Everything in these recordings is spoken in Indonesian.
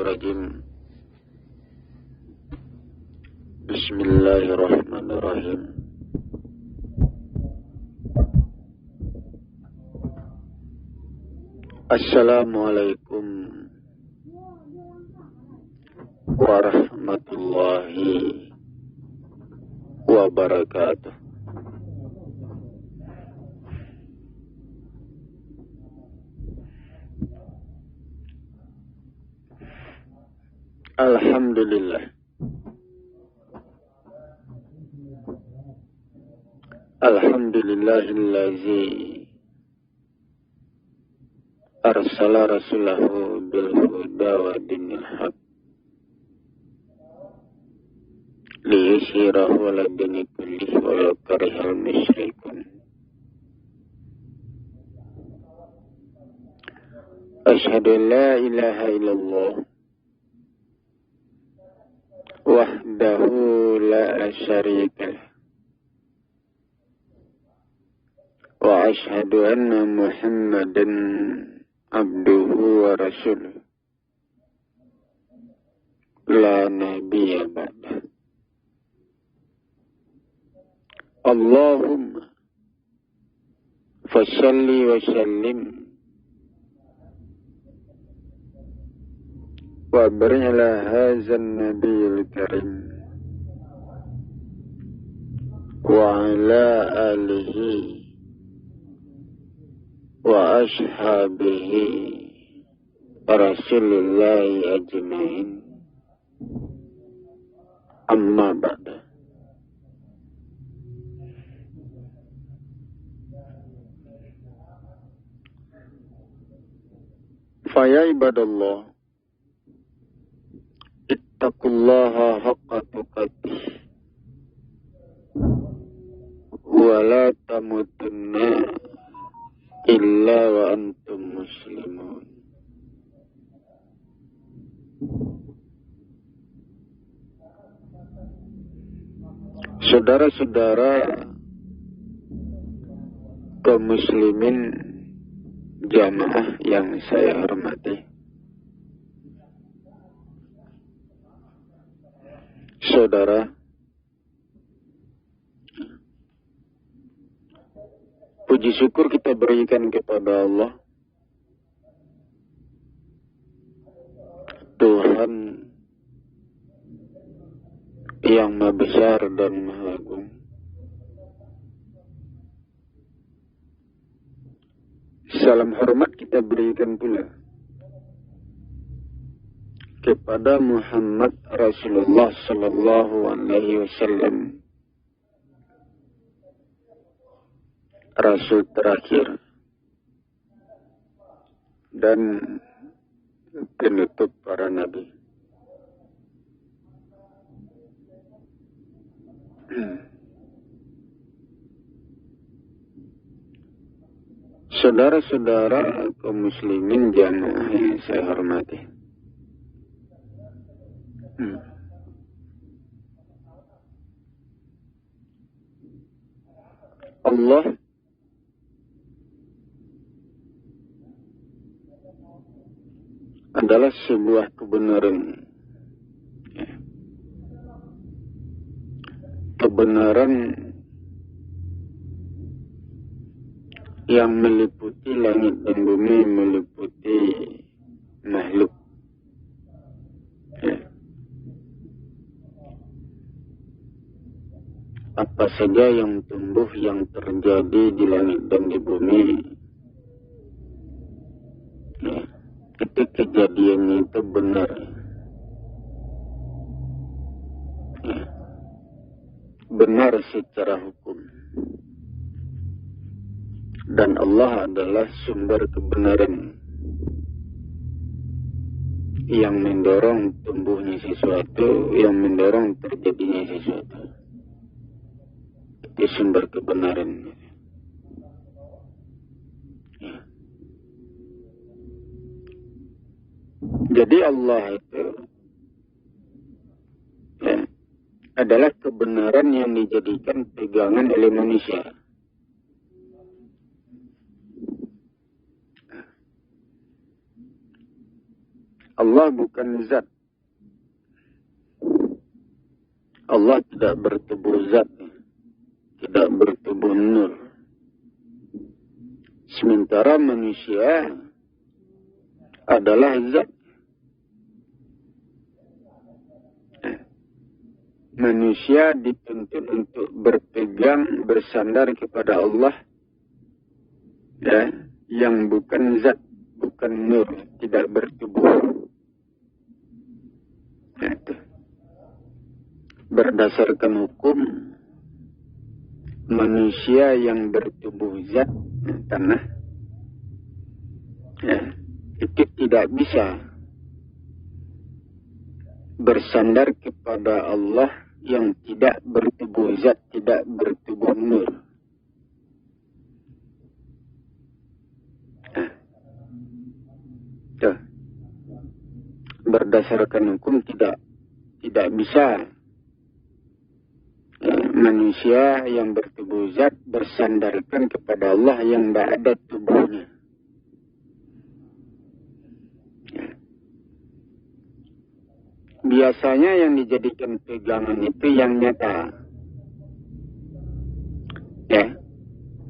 Rajim. Bismillahirrahmanirrahim. Assalamualaikum warahmatullahi wabarakatuh. Alhamdulillah. Alhamdulillahillazi arsala rasulahu bil huda wa dinil haq liyushirahu ala dini kullihi walau karihal musyrikun. Asyhadu an la ilaha illallah wahdahu la syarika lah wa asyhadu anna Muhammadan abduhu wa rasuluh la nabiyya ba'dah. Allahumma fashalli wa sallim wa barik ala hadzal nabiyil karim wa ala alihi wa ashabihi rasulillahi ajma'in, amma ba'da. Faya ibadallah, ittaqullaha haqqa tuqatih wa la tamutunna illa wa antum muslimun. Saudara-saudara kaum muslimin jamaah yang saya hormati, saudara, puji syukur kita berikan kepada Allah, Tuhan yang Maha Besar dan Maha Agung. Salam hormat kita berikan pula kepada Muhammad Rasulullah Sallallahu Alaihi Wasallam, Rasul terakhir dan penutup para nabi. Saudara-saudara kaum muslimin jamaah yang saya hormati, Allah adalah sebuah kebenaran, kebenaran yang meliputi langit dan bumi, meliputi makhluk. Apa saja yang tumbuh, yang terjadi di langit dan di bumi, itu kejadiannya itu benar. Benar secara hukum. Dan Allah adalah sumber kebenaran yang mendorong tumbuhnya sesuatu, yang mendorong terjadinya sesuatu. Itu sumber kebenaran. Jadi Allah itu adalah kebenaran yang dijadikan pegangan oleh manusia. Allah bukan zat. Allah tidak bertubuh zat, tidak bertubuh nur. Sementara manusia adalah zat. Manusia dituntut untuk berpegang, bersandar kepada Allah, ya, yang bukan zat, bukan nur, tidak bertubuh. Itu. Berdasarkan hukum, manusia yang bertubuh zat, tanah, ya, itu tidak bisa bersandar kepada Allah yang tidak bertubuh zat, tidak bertubuh nur. Tuh. Berdasarkan hukum tidak bisa manusia yang bertubuh zat bersandarkan kepada Allah yang tidak ada tubuhnya. Biasanya yang dijadikan pegangan itu yang nyata. Ya.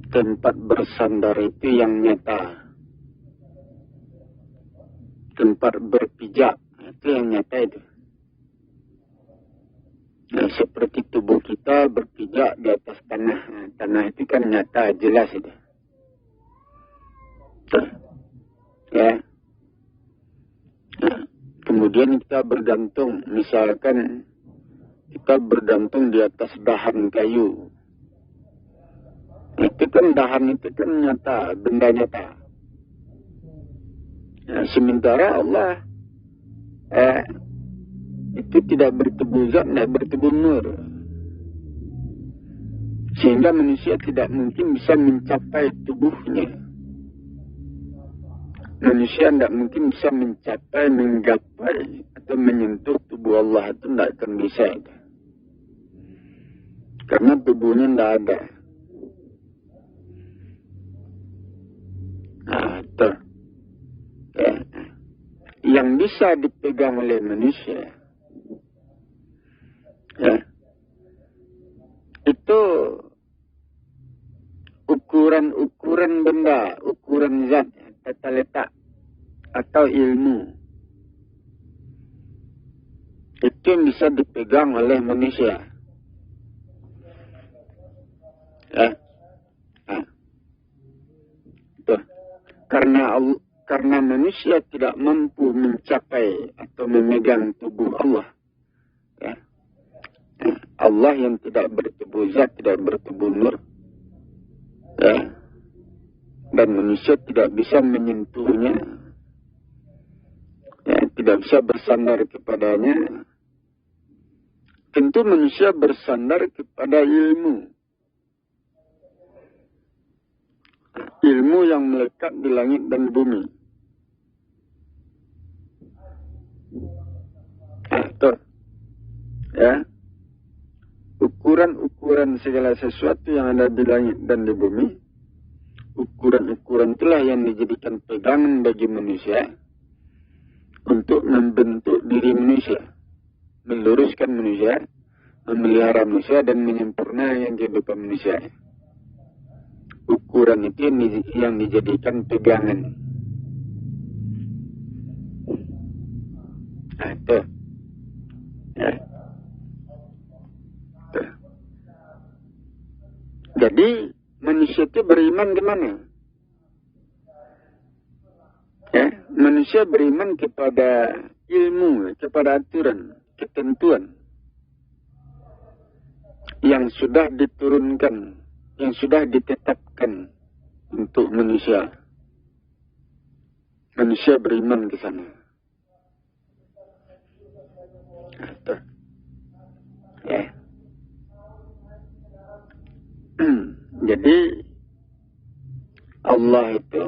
Tempat bersandar itu yang nyata. Tempat berpijak itu yang nyata itu. Nah, seperti tubuh kita berpijak di atas tanah. Nah, tanah itu kan nyata, jelas itu. Ya. Nah, kemudian kita bergantung, misalkan kita bergantung di atas dahan kayu. Itu kan dahan itu kan nyata, benda nyata. Nah, sementara Allah itu tidak bertubuh zat, tidak bertubuh nur. Sehingga manusia tidak mungkin bisa mencapai tubuhnya. Manusia tidak mungkin bisa mencapai, menggapai, atau menyentuh tubuh Allah. Itu tidak akan bisa. Karena tubuhnya tidak ada. Nah, itu. Ya. Yang bisa dipegang oleh manusia, ya, itu ukuran benda, ukuran zat, tata letak, atau ilmu. Itu yang bisa dipegang oleh manusia. Ya. Nah. Itu. Karena manusia tidak mampu mencapai atau memegang tubuh Allah. Ya. Allah yang tidak bertubuh zat, tidak bertubuh nur. Ya. Dan manusia tidak bisa menyentuhnya. Ya, tidak bisa bersandar kepadanya. Tentu manusia bersandar kepada ilmu. Ilmu yang melekat di langit dan bumi. Tuh. Ya. Ukuran segala sesuatu yang ada di langit dan di bumi. Ukuran itulah yang dijadikan pegangan bagi manusia untuk membentuk diri manusia, meluruskan manusia, memelihara manusia, dan menyempurnakan kehidupan manusia. Ukuran itu yang dijadikan pegangan. Nah, itu. Ya. Tuh. Jadi manusia itu beriman gimana? Ya, manusia beriman kepada ilmu, kepada aturan, ketentuan yang sudah diturunkan, yang sudah ditetapkan untuk manusia. Manusia beriman ke sana. Ya. Jadi Allah itu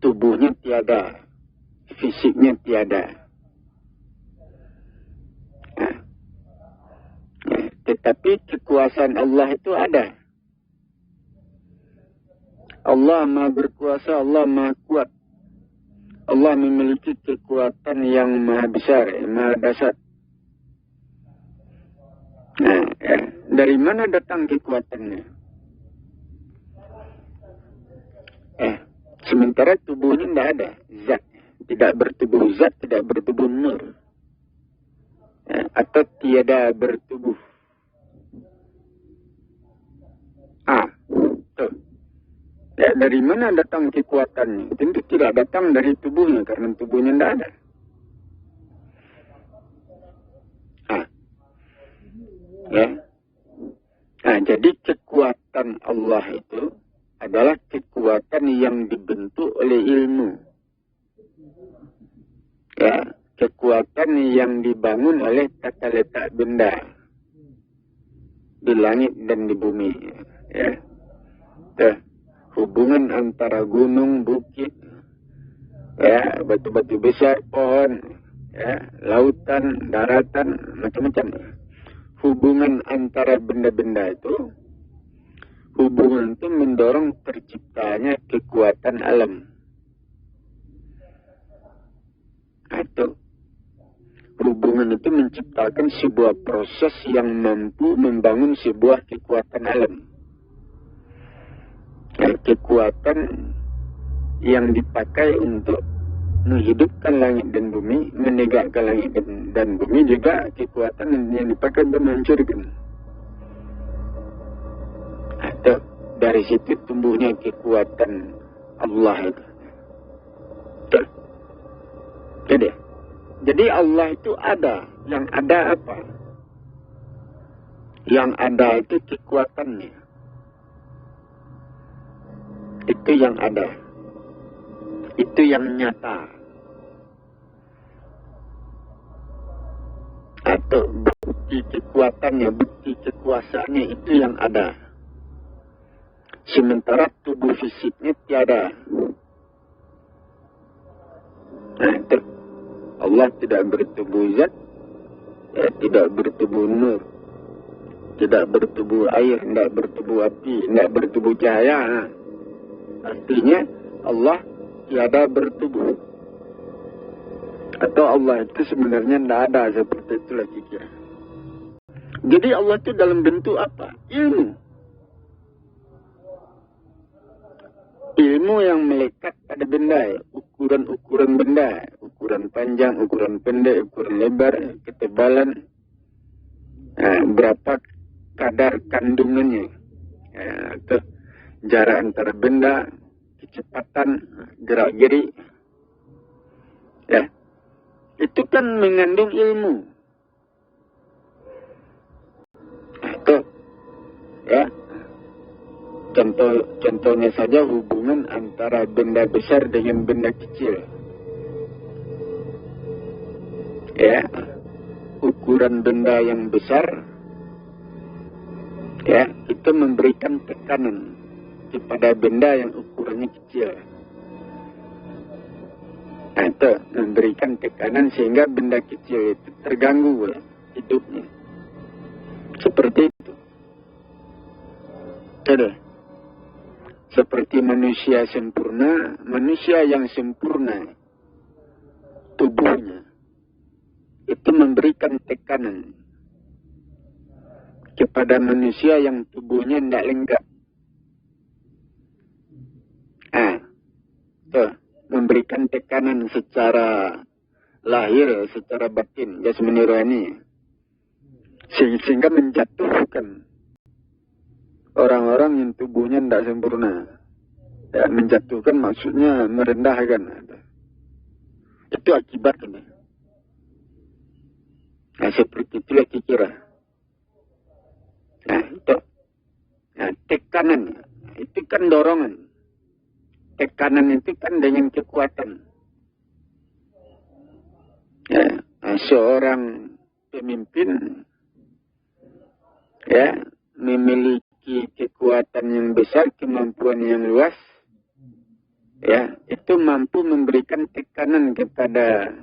tubuhnya tiada, fisiknya tiada. Nah, ya, tetapi kekuasaan Allah itu ada. Allah Maha berkuasa, Allah Maha kuat. Allah memiliki kekuatan yang maha besar, maha dahsyat. Nah, dari mana datang kekuatannya? Sementara tubuhnya tidak ada zat, tidak bertubuh zat, tidak bertubuh nur, atau tiada bertubuh. Tuh. Ya, dari mana datang kekuatannya? Tentu tidak datang dari tubuhnya, karena tubuhnya tidak ada. Ya. Nah, jadi kekuatan Allah itu adalah kekuatan yang dibentuk oleh ilmu. Ya, kekuatan yang dibangun oleh tata letak benda di langit dan di bumi. Ya. Hubungan antara gunung, bukit, ya, batu-batu besar, pohon, ya, lautan, daratan, macam-macam. Hubungan antara benda-benda itu, hubungan itu mendorong terciptanya kekuatan alam. Atau hubungan itu menciptakan sebuah proses yang mampu membangun sebuah kekuatan alam. Kekuatan yang dipakai untuk menghidupkan langit dan bumi, menegakkan langit dan bumi, juga kekuatan yang dipakai untuk menghancurkan. Atau dari situ tumbuhnya kekuatan Allah itu. Jadi Allah itu ada. Yang ada apa? Yang ada itu kekuatannya. Itu yang ada. Itu yang nyata. Atau bukti kekuatannya, bukti kekuasaannya, itu yang ada. Sementara tubuh fisiknya tiada. Nah, itu. Allah tidak bertubuh zat, ya, tidak bertubuh nur, tidak bertubuh air, tidak bertubuh api, tidak bertubuh cahaya. Artinya Allah tiada bertubuh. Atau Allah itu sebenarnya tidak ada, seperti itulah kira. Jadi Allah itu dalam bentuk apa? Ilmu. Ilmu yang melekat pada benda, ukuran-ukuran benda, ukuran panjang, ukuran pendek, ukuran lebar, ketebalan, berapa kadar kandungannya, atau jarak antara benda, kecepatan, gerak-gerik, ya, itu kan mengandung ilmu. Atau, ya. Contohnya saja hubungan antara benda besar dengan benda kecil. Ya, ukuran benda yang besar, ya, itu memberikan tekanan kepada benda yang ukurannya kecil. Atau memberikan tekanan sehingga benda kecil itu terganggu, ya, hidupnya. Seperti itu. Sudah. Seperti manusia sempurna, manusia yang sempurna tubuhnya itu memberikan tekanan kepada manusia yang tubuhnya tidak lengkap. Memberikan tekanan secara lahir, secara batin, jasmani rohani, sehingga menjatuhkan orang-orang yang tubuhnya tidak sempurna. Ya, menjatuhkan maksudnya merendahkan. Itu akibatnya. Nah, seperti itulah kira. Nah, itu. Nah, tekanan. Itu kan dorongan. Tekanan itu kan dengan kekuatan. Ya, seorang pemimpin, ya, memiliki kekuatan yang besar, kemampuan yang luas, ya, itu mampu memberikan tekanan kepada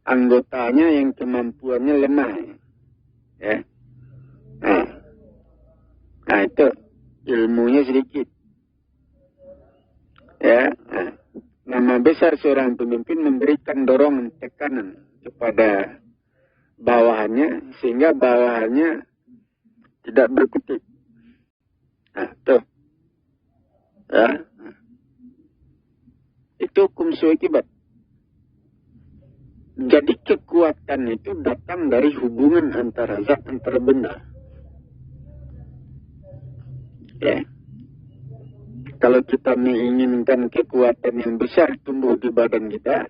anggotanya yang kemampuannya lemah, ya. Nah, itu ilmunya sedikit, ya. nama besar seorang pemimpin memberikan dorongan tekanan kepada bawahannya sehingga bawahannya tidak berkutik. Nah, tuh. Ya. Itu hukum suikibat. Jadi kekuatan itu datang dari hubungan antara zat antara benda. Ya. Kalau kita menginginkan kekuatan yang besar tumbuh di badan kita,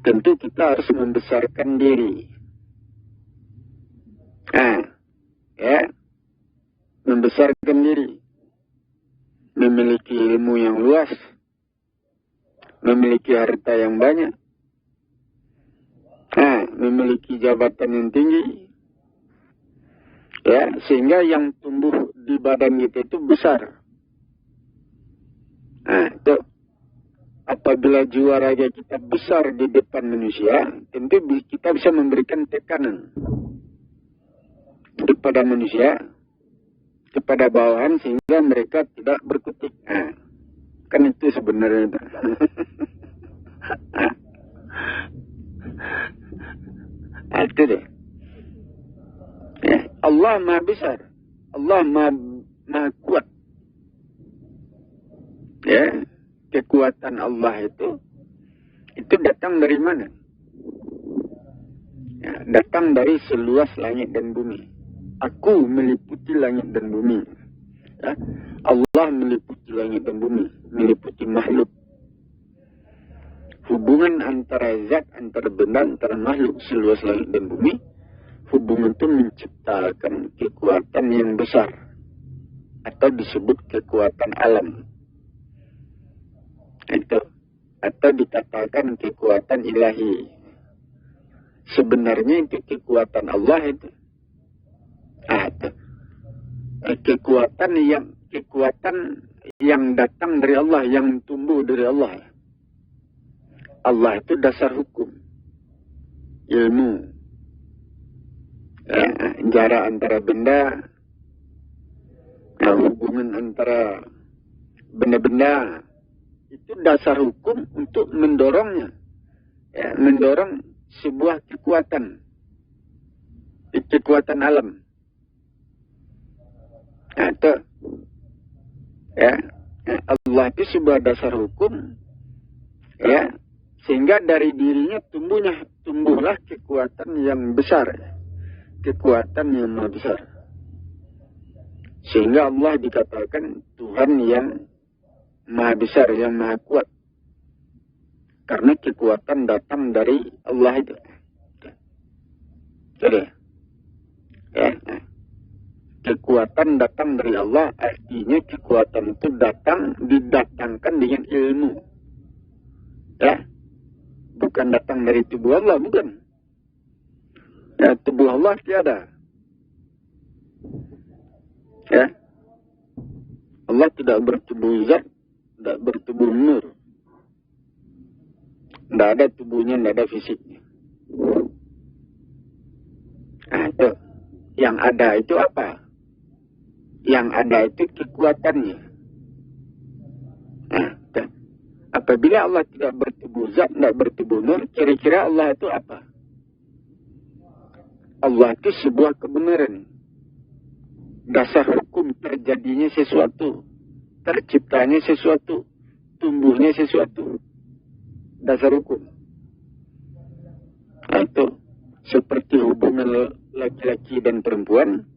tentu kita harus membesarkan diri. Nah, ya, membesarkan diri, memiliki ilmu yang luas, memiliki harta yang banyak, memiliki jabatan yang tinggi, ya, sehingga yang tumbuh di badan kita itu besar. Nah, itu apabila jiwa raga kita besar di depan manusia, tentu kita bisa memberikan tekanan kepada manusia, kepada bawahan sehingga mereka tidak berkutik. Nah, kan itu sebenarnya itu. Itu deh. Ya, Allah Maha Besar. Allah Maha Kuat. Ya, kekuatan Allah itu datang dari mana? Ya, datang dari seluas langit dan bumi. Aku meliputi langit dan bumi. Ya, Allah meliputi langit dan bumi, meliputi makhluk. Hubungan antara zat, antara benda, antara makhluk seluas langit dan bumi, hubungan itu menciptakan kekuatan yang besar atau disebut kekuatan alam. Itu atau dikatakan kekuatan ilahi. Sebenarnya itu kekuatan Allah itu. Itu. Kekuatan yang datang dari Allah, yang tumbuh dari Allah. Allah itu dasar hukum, ilmu, jarak antara benda, hubungan antara benda-benda, itu dasar hukum untuk mendorongnya, ya, mendorong sebuah kekuatan alam. Nah, itu, ya, Allah itu sebuah dasar hukum, ya. Sehingga dari dirinya tumbuhlah kekuatan yang besar. Kekuatan yang maha besar. Sehingga Allah dikatakan Tuhan yang maha besar, yang maha kuat. Karena kekuatan datang dari Allah itu. Jadi, ya, kekuatan datang dari Allah, artinya kekuatan itu didatangkan dengan ilmu. Ya. Bukan datang dari tubuh Allah, bukan. Ya, tubuh Allah tiada. Ya. Allah tidak bertubuh zat, tidak bertubuh nur. Tidak ada tubuhnya, tidak ada fisiknya. Nah, itu. Yang ada itu apa? Yang ada itu kekuatannya. Nah, itu. Apabila Allah tidak bertubuh zat, tidak bertubuh nur, kira-kira Allah itu apa? Allah itu sebuah kebenaran. Dasar hukum terjadinya sesuatu, terciptanya sesuatu, tumbuhnya sesuatu. Dasar hukum. Nah, itu seperti hubungan laki-laki dan perempuan,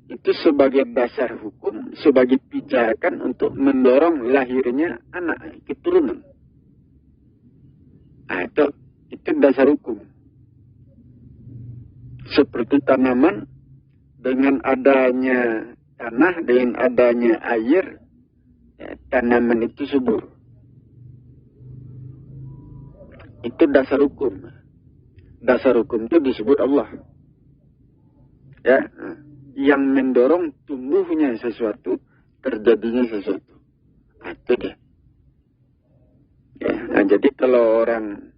itu sebagai dasar hukum, sebagai pijakan untuk mendorong lahirnya anak, keturunan. Nah, itu dasar hukum. Seperti tanaman, dengan adanya tanah, dengan adanya air, ya, tanaman itu subur. Itu dasar hukum. Dasar hukum itu disebut Allah. Ya, yang mendorong tumbuhnya sesuatu, terjadinya sesuatu. Nah, itu dia. Ya, nah, jadi kalau orang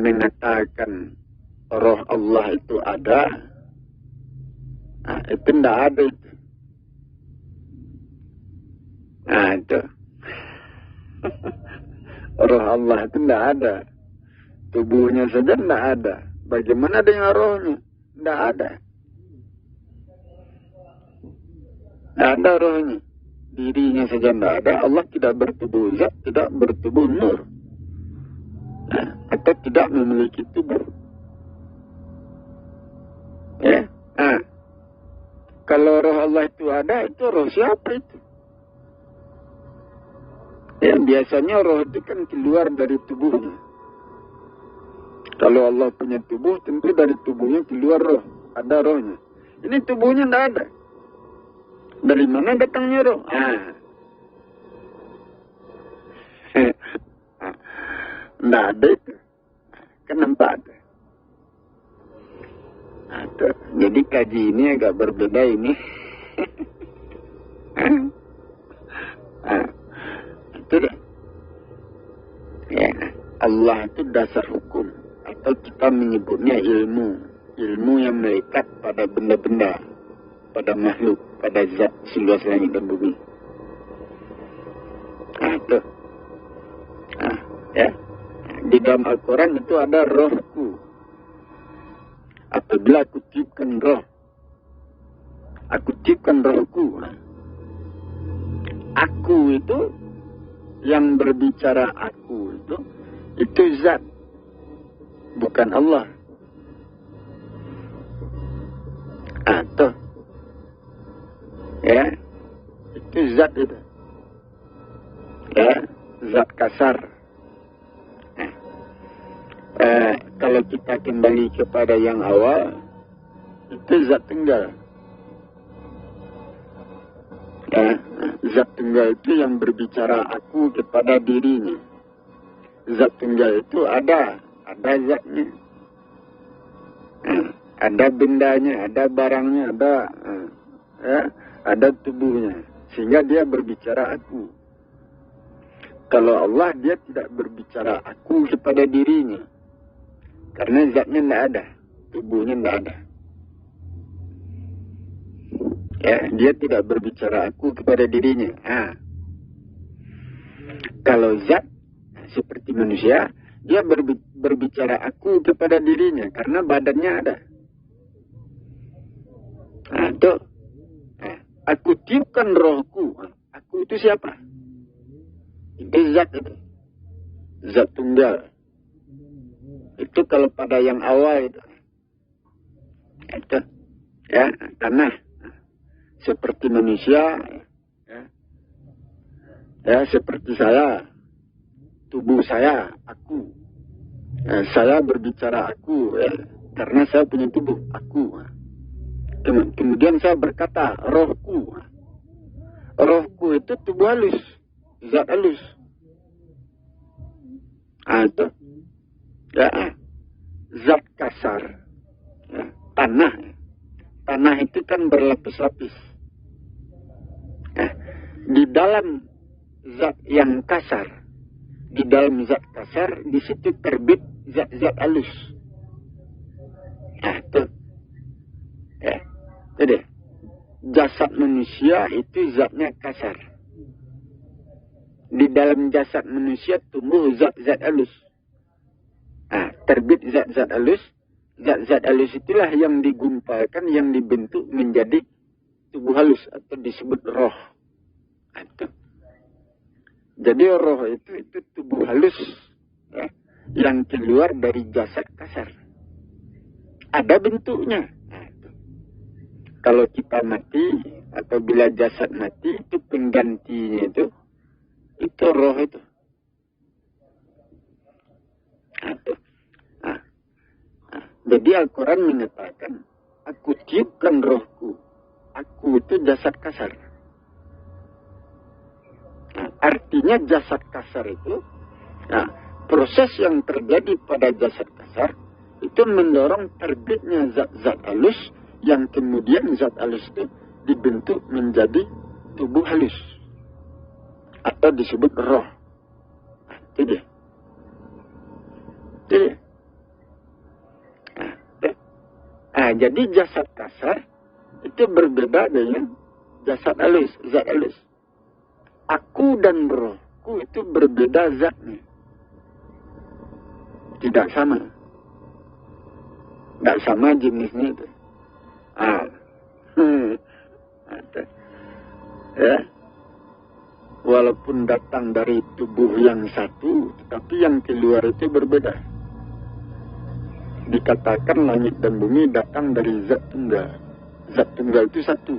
mengatakan roh Allah itu ada, nah, itu tidak ada itu. Nah, itu. Roh Allah itu tidak ada. Tubuhnya saja tidak ada. Bagaimana dengan rohnya? Tidak ada. Tidak ada rohnya. Dirinya saja tidak ada. Allah tidak bertubuh zat, tidak bertubuh nur. Nah, atau tidak memiliki tubuh. Ya. Nah, kalau roh Allah itu ada, itu roh siapa itu? Ya, biasanya roh itu kan keluar dari tubuhnya. Kalau Allah punya tubuh, tentu dari tubuhnya keluar roh. Ada rohnya. Ini tubuhnya tidak ada. Dari mana datangnya roh? Tidak ada itu. Kenapa ada? Ada. Jadi kaji ini agak berbeda ini. Itu deh. Ya, Allah itu dasar hukum. Atau kita menyebutnya ilmu. Ilmu yang melekat pada benda-benda. Pada makhluk. Pada zat seluas langit dan bumi. Itu. Ya. Di dalam Al-Quran itu ada rohku. Apabila aku tiupkan roh. Aku tiupkan rohku. Aku itu. Yang berbicara aku itu zat, bukan Allah. Atau, ya, itu zat itu, ya, zat kasar. Kalau kita kembali kepada yang awal, itu zat tunggal. Ya, zat tunggal itu yang berbicara aku kepada dirinya. Zat tunggal itu ada zatnya. Ada bendanya, ada barangnya, ada tubuhnya. Sehingga dia berbicara aku. Kalau Allah, dia tidak berbicara aku kepada dirinya. Karena zatnya tidak ada, tubuhnya tidak ada. Ya, dia tidak berbicara aku kepada dirinya. Kalau zat seperti manusia, dia berbicara aku kepada dirinya karena badannya ada. Tuh. Aku tiupkan rohku. Aku itu siapa? Itu zat itu. Zat tunggal. Itu kalau pada yang awal itu. Itu. Ya, tanah. Seperti manusia, ya seperti saya, tubuh saya, aku, saya berbicara aku, karena saya punya tubuh, aku. Kemudian saya berkata, rohku, rohku itu tubuh halus, zat halus. Itu, ya, zat kasar, ya, tanah. Tanah itu kan berlapis-lapis. Di dalam zat yang kasar, di dalam zat kasar, di situ terbit zat-zat halus. Itu. Ya. Jadi, jasad manusia itu zatnya kasar. Di dalam jasad manusia tumbuh zat-zat halus. Terbit zat-zat halus. Zat-zat halus itulah yang digumpalkan, yang dibentuk menjadi tubuh halus atau disebut roh. Itu. Jadi roh itu tubuh halus, ya, yang keluar dari jasad kasar. Ada bentuknya. Kalau kita mati, atau bila jasad mati, itu penggantinya itu roh itu. Jadi Al-Quran mengatakan, aku tiupkan rohku. Aku itu jasad kasar. Artinya jasad kasar itu, proses yang terjadi pada jasad kasar, itu mendorong terbitnya zat-zat halus, yang kemudian zat halus itu dibentuk menjadi tubuh halus. Atau disebut roh. Itu dia. Itu dia. Jadi jasad kasar itu berbeda dengan jasad halus, zat halus. Aku dan rohku aku itu berbeda zatnya. Tidak sama. Tidak sama jenisnya itu. Ya. Walaupun datang dari tubuh yang satu, tetapi yang keluar itu berbeda. Dikatakan langit dan bumi datang dari zat tunggal. Zat tunggal itu satu.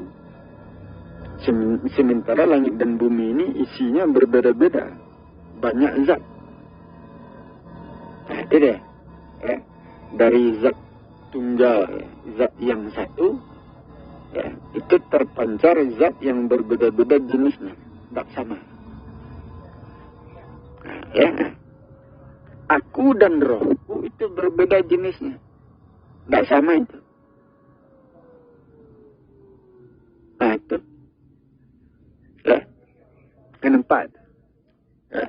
Sementara langit dan bumi ini isinya berbeda-beda. Banyak zat. Nah, itu deh. Ya. Dari zat tunggal, zat yang satu, ya, itu terpancar zat yang berbeda-beda jenisnya. Tak sama. Nah, ya. Aku dan rohku itu berbeda jenisnya. Tak sama itu. Nah itu. Ya. Kenapa? Ya.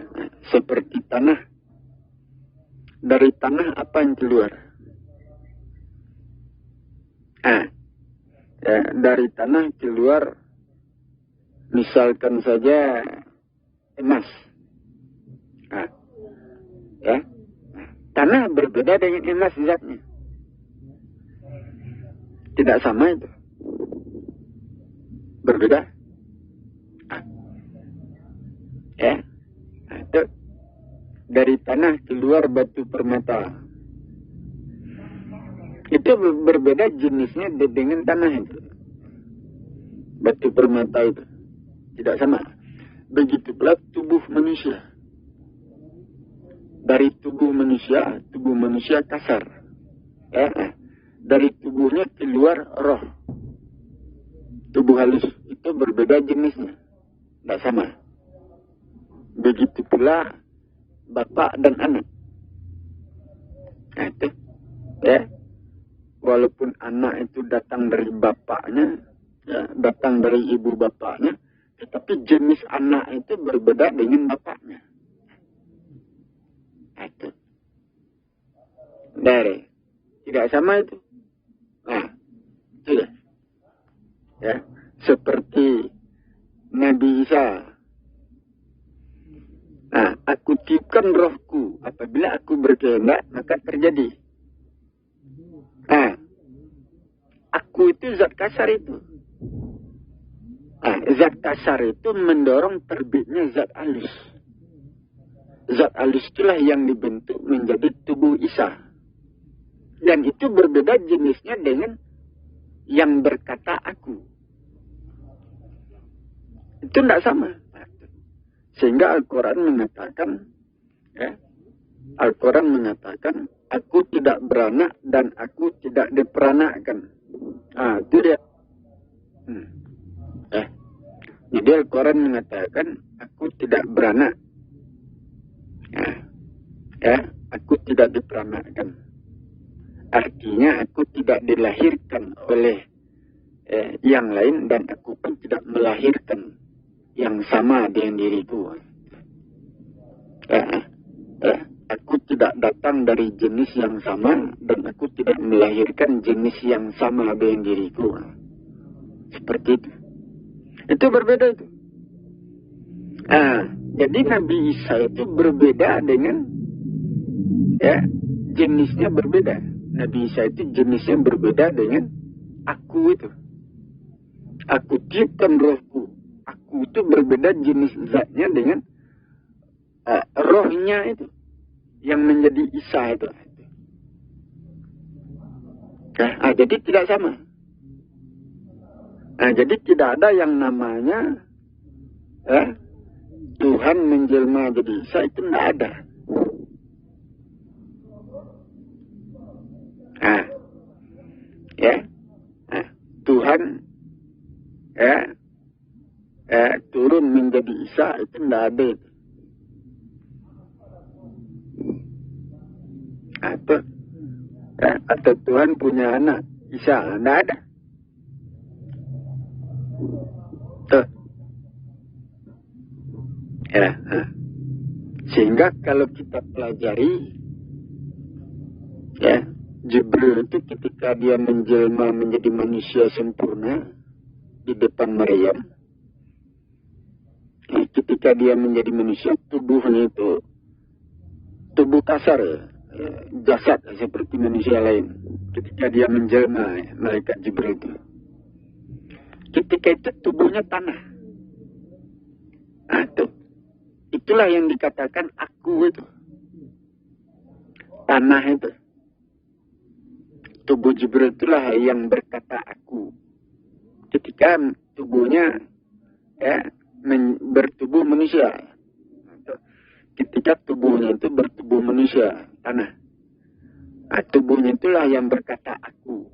Seperti tanah. Dari tanah apa yang keluar? Ya, dari tanah keluar, misalkan saja emas. Ya, tanah berbeda dengan emas zatnya. Tidak sama itu. Berbeda. Ya, itu dari tanah keluar batu permata. Itu berbeda jenisnya dengan tanah itu. Batu permata itu tidak sama. Begitu pula tubuh manusia. Dari tubuh manusia kasar. Ya. Dari tubuhnya keluar roh. Tubuh halus itu berbeda jenisnya. Tidak sama. Begitu pula bapak dan anak. Nah itu. Ya. Walaupun anak itu datang dari bapaknya, ya, datang dari ibu bapaknya, tetapi jenis anak itu berbeda dengan bapaknya. Itu. Dari. Tidak sama itu. Nah, sudah. Ya, seperti Nabi Isa. Nah, aku tiupkan rohku. Apabila aku berkehendak, maka terjadi. Nah, aku itu zat kasar itu. Nah, zat kasar itu mendorong terbitnya zat halus. Zat halus itulah yang dibentuk menjadi tubuh Isa. Dan itu berbeda jenisnya dengan yang berkata aku. Itu tidak sama. Sehingga Al-Quran mengatakan, ya, Al-Quran mengatakan, aku tidak beranak dan aku tidak diperanakkan. Itu dia. Jadi Al-Quran mengatakan, aku tidak beranak. Aku tidak diperanakkan. Artinya aku tidak dilahirkan oleh yang lain dan aku pun tidak melahirkan yang sama dengan diriku. Aku tidak datang dari jenis yang sama dan aku tidak melahirkan jenis yang sama dengan diriku. Seperti itu. Itu berbeda itu. Jadi Nabi Isa itu berbeda dengan, ya, jenisnya berbeda. Nabi Isa itu jenisnya berbeda dengan aku itu. Aku tiupkan rohku. Aku itu berbeda jenis zatnya dengan rohnya itu. Yang menjadi Isa itu. Jadi tidak sama. Jadi tidak ada yang namanya Tuhan menjelma jadi Isa, itu tidak ada. Tuhan turun menjadi Isa, itu tidak ada. Atau Tuhan punya anak Isa, tidak ada. Sehingga kalau kita pelajari, ya, Jibril itu ketika dia menjelma menjadi manusia sempurna di depan Maryam, ketika ketika dia menjadi manusia, tubuhnya itu tubuh kasar, jasad seperti manusia lain. Ketika dia menjelma, malaikat Jibril itu, ketika itu tubuhnya tanah. Nah, itulah yang dikatakan aku itu. Tanah itu. Tubuh Jibril itulah yang berkata aku. Ketika tubuhnya bertubuh manusia. Ketika tubuhnya itu bertubuh manusia, tanah. Nah, tubuhnya itulah yang berkata aku.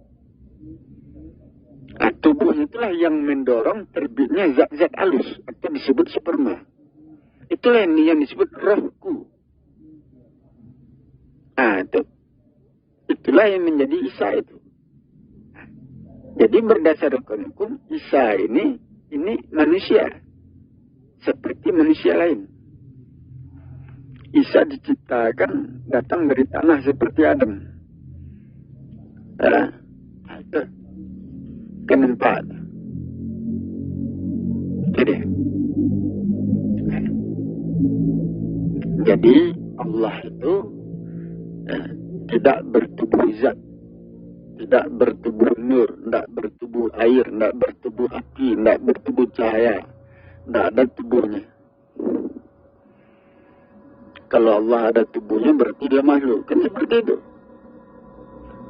Nah, tubuhnya itulah yang mendorong terbitnya zat-zat halus atau disebut sperma. Itulah yang disebut rohku. Nah, itulah yang menjadi Isa itu. Jadi berdasarkan hukum, Isa ini manusia. Seperti manusia lain. Isa diciptakan datang dari tanah seperti Adam. Kenapa? Jadi Allah itu tidak bertubuh zat, tidak bertubuh nur, tidak bertubuh air, tidak bertubuh api, tidak bertubuh cahaya, tidak ada tubuhnya. Kalau Allah ada tubuhnya berarti dia makhluk, kan seperti itu.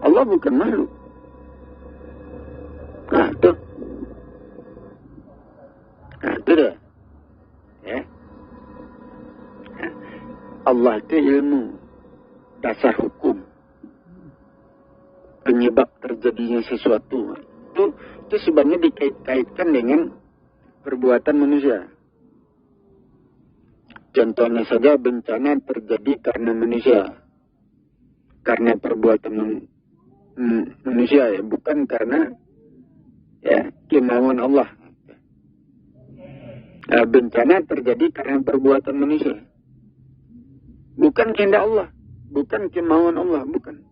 Allah bukan makhluk. Nah, itu dia. Ya. Allah itu ilmu, dasar hukum, penyebab terjadinya sesuatu. Itu sebenarnya dikait-kaitkan dengan perbuatan manusia. Contohnya saja bencana terjadi karena manusia, karena perbuatan manusia, ya, bukan karena kemauan Allah. Nah, bencana terjadi karena perbuatan manusia, bukan kehendak Allah, bukan kemauan Allah, bukan.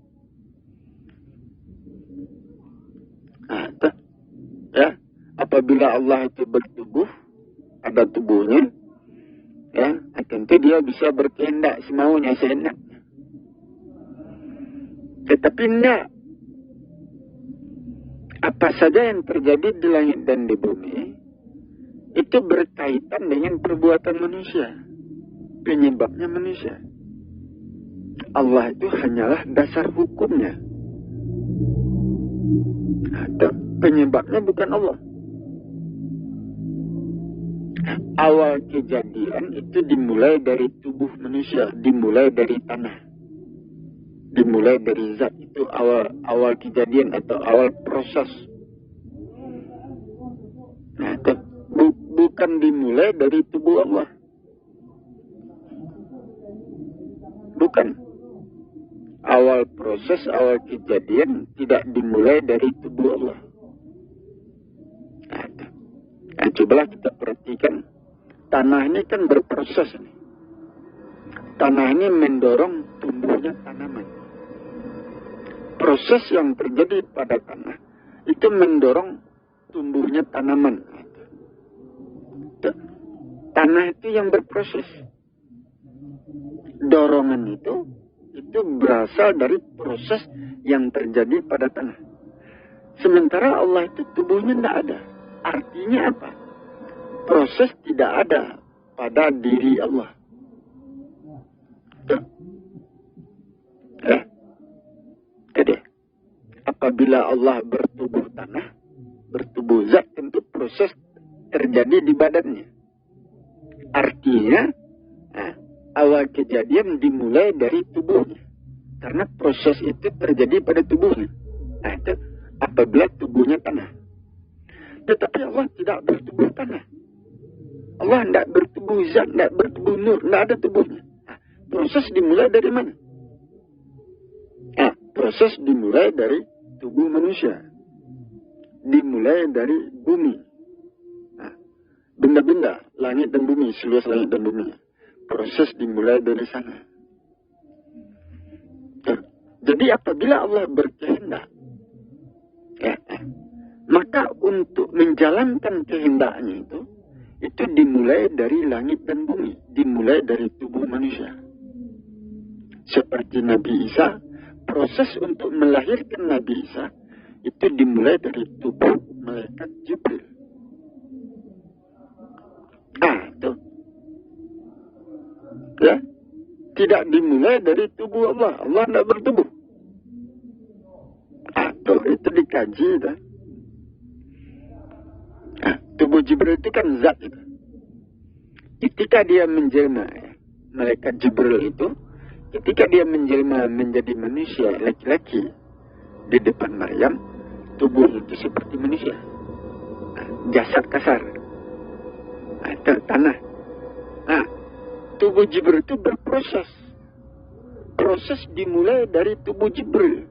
Nah, apabila Allah itu bertubuh, ada tubuhnya, tentu dia bisa berkehendak semaunya, seenaknya. Tetapi enggak. Apa saja yang terjadi di langit dan di bumi itu berkaitan dengan perbuatan manusia. Penyebabnya manusia. Allah itu hanyalah dasar hukumnya. Penyebabnya bukan Allah. Awal kejadian itu dimulai dari tubuh manusia, dimulai dari tanah, dimulai dari zat. Itu awal kejadian atau awal proses. Nah, bukan dimulai dari tubuh Allah, bukan. Awal proses, awal kejadian tidak dimulai dari tubuh Allah. Nah, cobalah kita perhatikan, tanah ini kan berproses. Tanah ini mendorong tumbuhnya tanaman. Proses yang terjadi pada tanah itu mendorong tumbuhnya tanaman. Tanah itu yang berproses. Dorongan itu berasal dari proses yang terjadi pada tanah. Sementara Allah itu tubuhnya tidak ada. Artinya apa? Proses tidak ada pada diri Allah. Jadi, apabila Allah bertubuh tanah, bertubuh zat, tentu proses terjadi di badannya. Artinya, awal kejadian dimulai dari tubuhnya. Karena proses itu terjadi pada tubuhnya. Nah, itu apabila tubuhnya tanah. Tetapi Allah tidak bertubuh tanah. Allah tidak bertubuh zat, tidak bertubuh nur, tidak ada tubuhnya. Nah, proses dimulai dari mana? Proses dimulai dari tubuh manusia. Dimulai dari bumi. Benda-benda, langit dan bumi, seluas langit dan bumi. Proses dimulai dari sana. Jadi apabila Allah berkehendak, maka untuk menjalankan kehendaknya itu dimulai dari langit dan bumi, dimulai dari tubuh manusia. Seperti Nabi Isa, proses untuk melahirkan Nabi Isa itu dimulai dari tubuh malaikat Jibril. Itu. Ya, tidak dimulai dari tubuh Allah. Allah tidak bertubuh. Itu dikaji. Dah. Tubuh Jibril itu kan zat itu. Ketika dia menjelma, malaikat Jibril itu, ketika dia menjelma menjadi manusia laki-laki di depan Maryam, tubuh itu seperti manusia. Jasad kasar. Itu tanah. Tubuh Jibril itu berproses. Proses dimulai dari tubuh Jibril.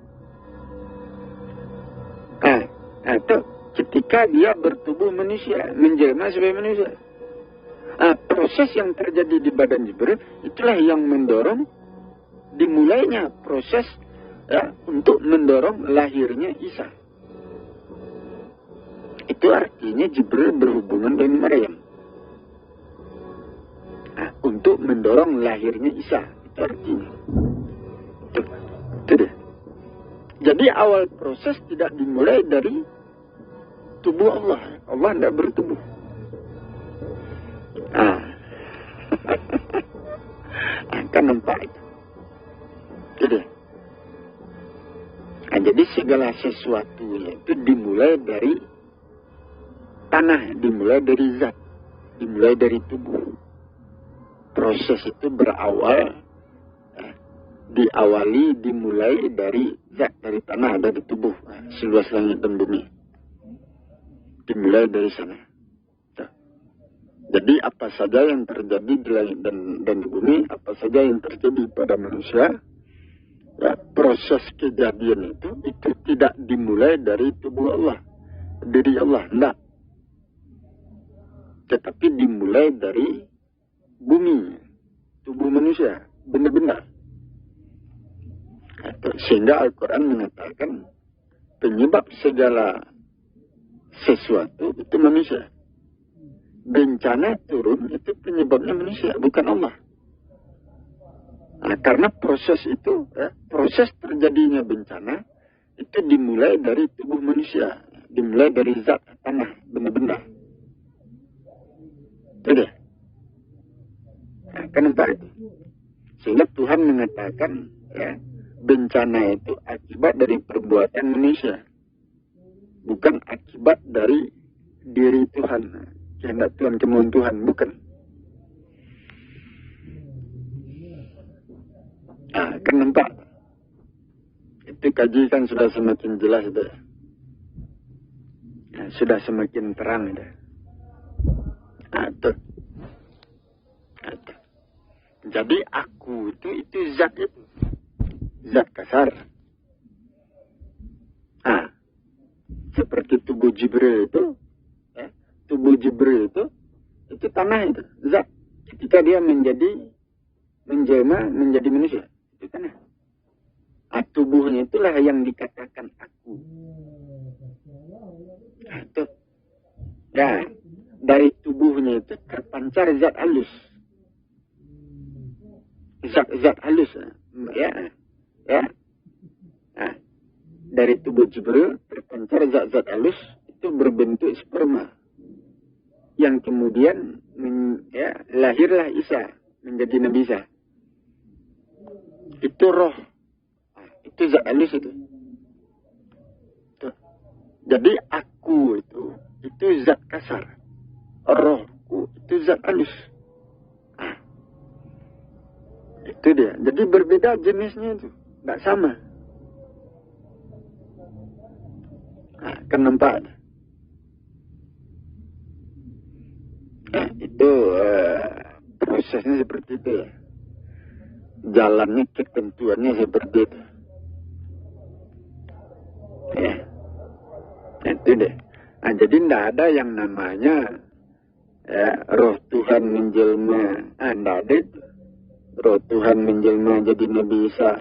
Itu ketika dia bertubuh manusia, menjelma sebagai manusia. Proses yang terjadi di badan Jibril itulah yang mendorong dimulainya proses untuk mendorong lahirnya Isa. Itu artinya Jibril berhubungan dengan Maryam. Untuk mendorong lahirnya Isa. Itu artinya. Itu deh. Jadi awal proses tidak dimulai dari tubuh Allah. Allah tidak bertubuh. Kan nampak itu. Jadi, jadi segala sesuatunya itu dimulai dari tanah, dimulai dari zat, dimulai dari tubuh. Proses itu berawal, dimulai dari zat, dari tanah, dari tubuh, seluas langit dan bumi. Dimulai dari sana. Jadi apa saja yang terjadi di langit dan di bumi, apa saja yang terjadi pada manusia, proses kejadian itu tidak dimulai dari tubuh Allah, diri Allah, enggak. Tetapi dimulai dari bumi, tubuh manusia, benar-benar. Sehingga Al-Quran mengatakan penyebab segala sesuatu itu manusia. Bencana turun itu penyebabnya manusia, bukan Allah. Karena proses itu, proses terjadinya bencana itu dimulai dari tubuh manusia, dimulai dari zat tanah, benda-benda. Itu. Kenapa itu? Sehingga Tuhan mengatakan, bencana itu akibat dari perbuatan manusia, bukan akibat dari diri Tuhan. Kehendak Tuhan, kemauan Tuhan, bukan. Kan nampak. Itu kaji kan sudah semakin jelas itu. Sudah semakin terang itu. Jadi aku itu zat itu. Zat kasar. Seperti tubuh Jibril itu. Tubuh Jibril itu tanah itu, zat. Ketika dia menjelma menjadi manusia, itu tanah. Tubuhnya itulah yang dikatakan aku. Itu. Dari tubuhnya itu terpancar zat halus. Zat halus. Dari tubuh Jibril terpancar zat-zat halus itu berbentuk sperma. Yang kemudian lahirlah Isa menjadi Nabi Isa. Itu roh. Itu zat halus itu. Jadi aku itu zat kasar. Rohku itu zat halus. Itu dia. Jadi berbeda jenisnya itu. Tidak sama. Kan nampak. Itu prosesnya seperti itu ya. Jalannya, ketentuannya seperti itu. Itu deh. Jadi tidak ada yang namanya roh Tuhan menjelma. Tidak ada itu. Roh Tuhan menjelma jadi Nabi Isa.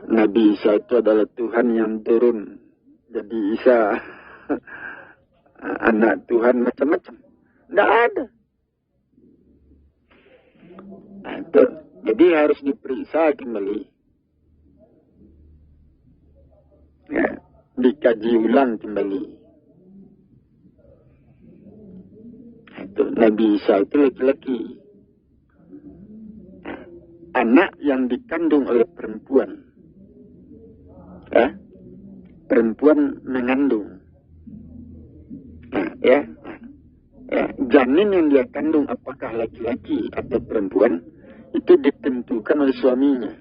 Nabi Isa itu adalah Tuhan yang turun jadi Isa. anak Tuhan macam-macam. Tidak ada. Jadi harus diperiksa kembali. Ya, dikaji ulang kembali. Nabi Isa itu laki-laki. Anak yang dikandung oleh perempuan. Perempuan mengandung. Janin yang dia kandung apakah laki-laki atau perempuan itu ditentukan oleh suaminya.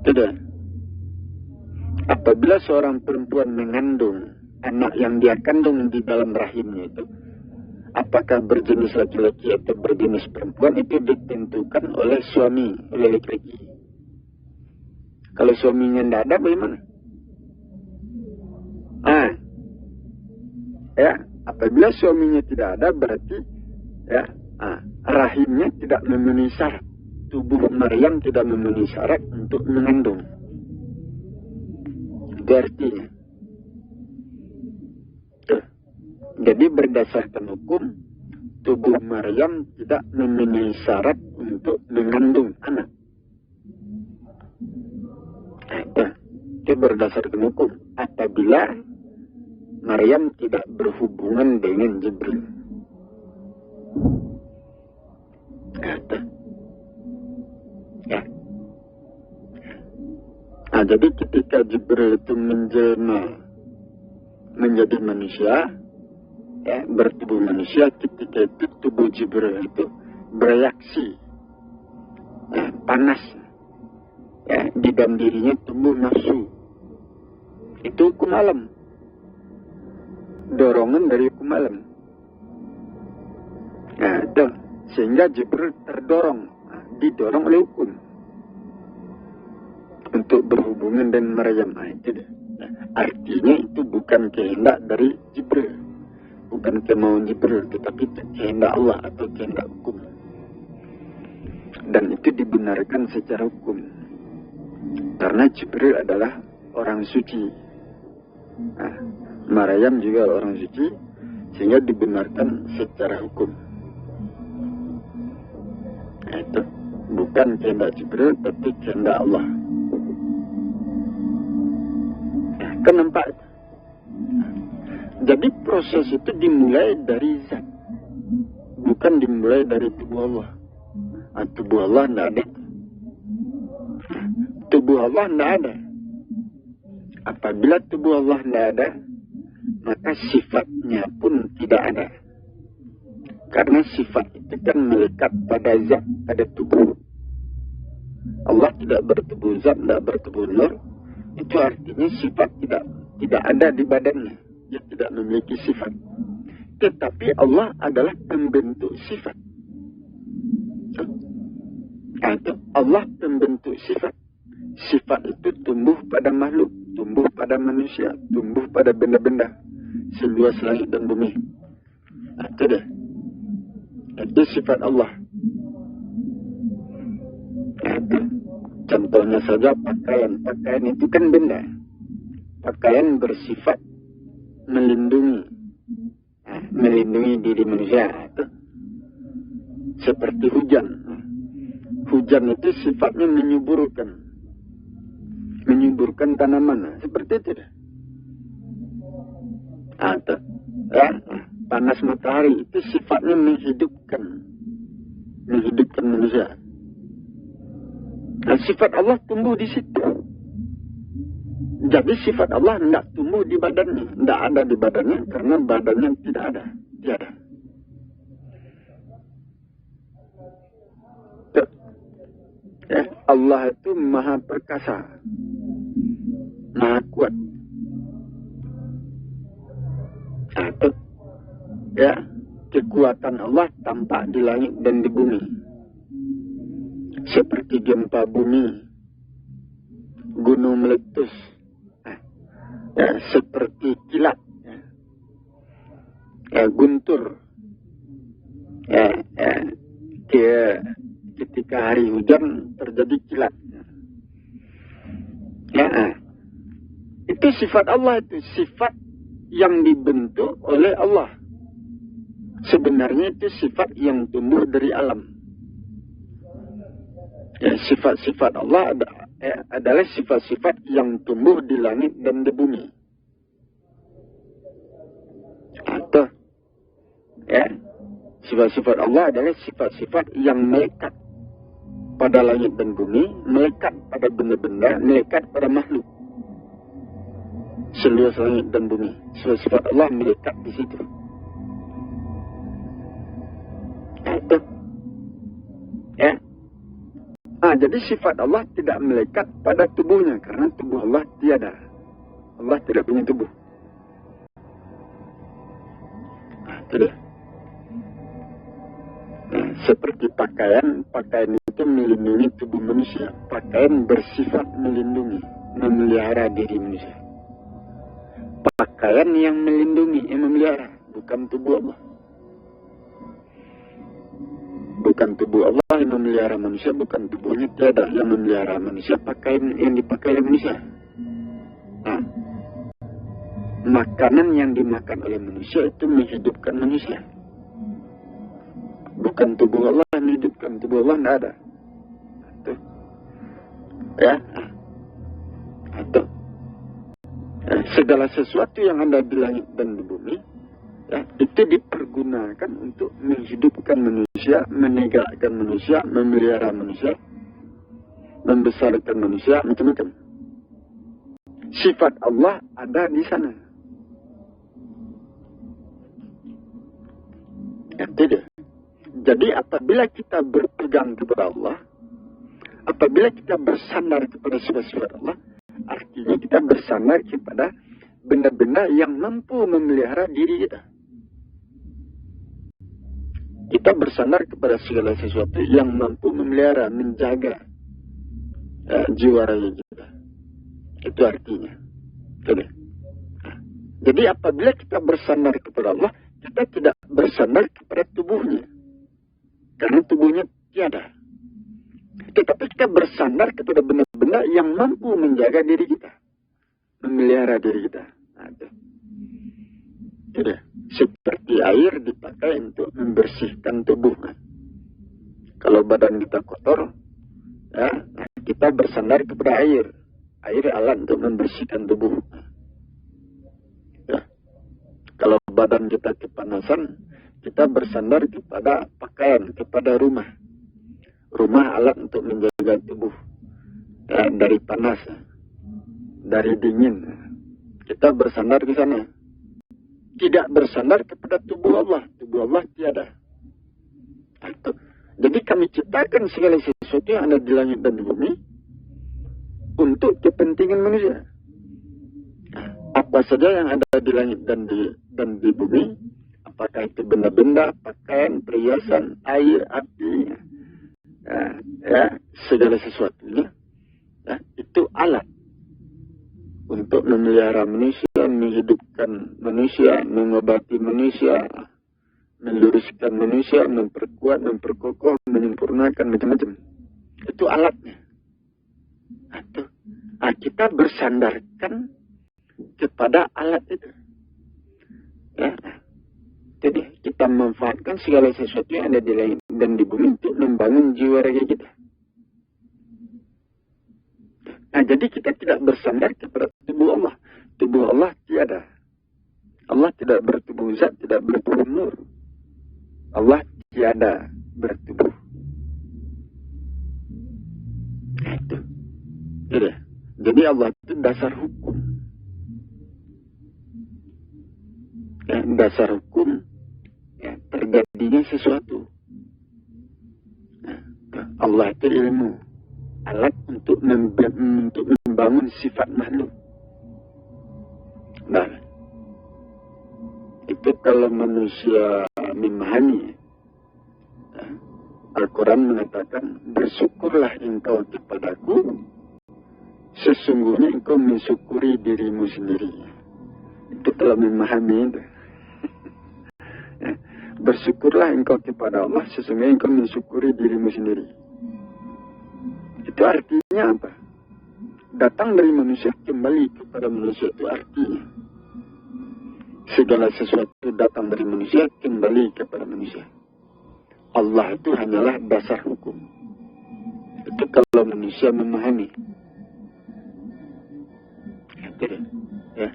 Sudah. Apabila seorang perempuan mengandung anak yang dia kandung di dalam rahimnya itu, apakah berjenis laki-laki atau berjenis perempuan itu ditentukan oleh suami, oleh laki-laki. Kalau suaminya tidak ada, bagaimana? Apabila suaminya tidak ada, berarti rahimnya tidak memenuhi syarat. Tubuh Maryam tidak memenuhi syarat untuk mengandung. Itu artinya. Jadi berdasarkan hukum, tubuh Maryam tidak memenuhi syarat untuk mengandung anak. Itu berdasarkan hukum. Apabila Maryam tidak berhubungan dengan Jibril. Jadi ketika Jibril itu menjelma menjadi manusia, bertubuh manusia, ketika itu tubuh Jibril itu bereaksi panas, di dalam dirinya tumbuh nafsu. Itu hukum alam, dorongan dari hukum alam. Sehingga Jibril terdorong, didorong oleh hukum untuk berhubungan dengan Maryam. Artinya itu bukan kehendak dari Jibril, bukan kemauan Jibril, tetapi kehendak Allah atau kehendak hukum. Dan itu dibenarkan secara hukum, karena Jibril adalah orang suci. Maryam juga orang suci, sehingga dibenarkan secara hukum. Itu bukan kehendak Jibril, tapi kehendak Allah. Kenapa? Jadi proses itu dimulai dari zat, bukan dimulai dari tubuh Allah. Tubuh Allah tidak ada. Tubuh Allah tidak ada. Apabila tubuh Allah tidak ada, maka sifatnya pun tidak ada. Karena sifat itu kan melekat pada zat, pada tubuh. Allah tidak bertubuh zat, tidak bertubuh nur. Itu artinya sifat tidak ada di badannya. Dia tidak memiliki sifat. Tetapi Allah adalah pembentuk sifat. Allah pembentuk sifat. Sifat itu tumbuh pada makhluk, tumbuh pada manusia, tumbuh pada benda-benda seluas langit dan bumi. Itu dah. Itu sifat Allah. Contohnya saja pakaian. Pakaian itu kan benda. Pakaian bersifat melindungi diri manusia. Seperti hujan. Hujan itu sifatnya menyuburkan tanaman. Seperti itu. Panas matahari itu sifatnya menghidupkan manusia. Dan sifat Allah tumbuh di situ. Jadi sifat Allah tidak tumbuh di badannya, tidak ada di badannya, karena badannya tidak ada. Tiada. Allah itu maha perkasa, maha kuat. Kekuatan Allah tampak di langit dan di bumi. Seperti gempa bumi, gunung meletus, seperti kilat, guntur. Ketika hari hujan terjadi kilat. Ya, itu sifat Allah, itu sifat yang dibentuk oleh Allah. Sebenarnya itu sifat yang tumbuh dari alam. Ya, sifat-sifat Allah adalah sifat-sifat yang tumbuh di langit dan di bumi. Atau, ya, sifat-sifat Allah adalah sifat-sifat yang melekat pada langit dan bumi, melekat pada benda-benda, melekat pada makhluk. Seluas langit dan bumi, sifat-sifat Allah melekat di situ. Itu, ya. Jadi sifat Allah tidak melekat pada tubuhnya, karena tubuh Allah tiada. Allah tidak punya tubuh. Itu dia. Seperti pakaian itu melindungi tubuh manusia. Pakaian bersifat melindungi, memelihara diri manusia. Pakaian yang melindungi, yang memelihara, bukan tubuh Allah. Bukan tubuh Allah yang memelihara manusia, bukan tubuhnya tiada yang memelihara manusia, pakaian yang dipakai oleh manusia. Makanan yang dimakan oleh manusia itu menghidupkan manusia. Bukan tubuh Allah yang menghidupkan, tubuh Allah tidak ada. Itu. Ya. Itu. Segala sesuatu yang ada di langit dan di bumi, ya, itu dipergunakan untuk menghidupkan manusia, menegakkan manusia, memelihara manusia, membesarkan manusia, macam-macam. Sifat Allah ada di sana. Ya, tidak. Jadi apabila kita berpegang kepada Allah, apabila kita bersandar kepada sifat-sifat Allah, artinya kita bersandar kepada benda-benda yang mampu memelihara diri kita. Kita bersandar kepada segala sesuatu yang mampu memelihara, menjaga jiwa raga kita. Itu artinya. Jadi apabila kita bersandar kepada Allah, kita tidak bersandar kepada tubuhnya. Karena tubuhnya tiada. Tetapi kita bersandar kepada benda-benda yang mampu menjaga diri kita. Memelihara diri kita. Jadi, seperti air dipakai untuk membersihkan tubuh. Kalau badan kita kotor, ya, kita bersandar kepada air. Air alat untuk membersihkan tubuh. Ya. Kalau badan kita kepanasan, kita bersandar kepada pakaian, kepada rumah. Rumah alat untuk menjaga tubuh dari panas, dari dingin. Kita bersandar di sana. Tidak bersandar kepada tubuh Allah. Tubuh Allah tiada. Jadi kami ciptakan segala sesuatu yang ada di langit dan di bumi untuk kepentingan manusia. Apa saja yang ada di langit dan di bumi, apakah itu benda-benda, pakaian, perhiasan, air, api, segala sesuatunya, itu alat untuk memelihara manusia, menghidupkan manusia, mengobati manusia, meluruskan manusia, memperkuat, memperkokoh, menyempurnakan, macam-macam. Itu alatnya. Kita bersandarkan kepada alat itu. Ya. Jadi kita memanfaatkan segala sesuatu yang ada di langit dan di bumi untuk membangun jiwa raga kita. Jadi kita tidak bersandar kepada tubuh Allah. Tubuh Allah tiada. Allah tidak bertubuh zat, tidak bertubuh nur. Allah tiada bertubuh. Itu. Jadi Allah itu dasar hukum. Dasar hukum, terjadinya sesuatu. Allah itu ilmu. Alat untuk membangun sifat makhluk. Nah, itu kalau manusia memahami, Al-Quran mengatakan, bersyukurlah engkau kepadaku, sesungguhnya engkau mensyukuri dirimu sendiri. Itu kalau memahami itu. Bersyukurlah engkau kepada Allah, sesungguhnya engkau mensyukuri dirimu sendiri. Itu artinya apa? datang dari manusia kembali kepada manusia, itu artinya segala sesuatu datang dari manusia kembali kepada manusia. Allah itu hanyalah dasar hukum. Itu kalau manusia memahami. Ya.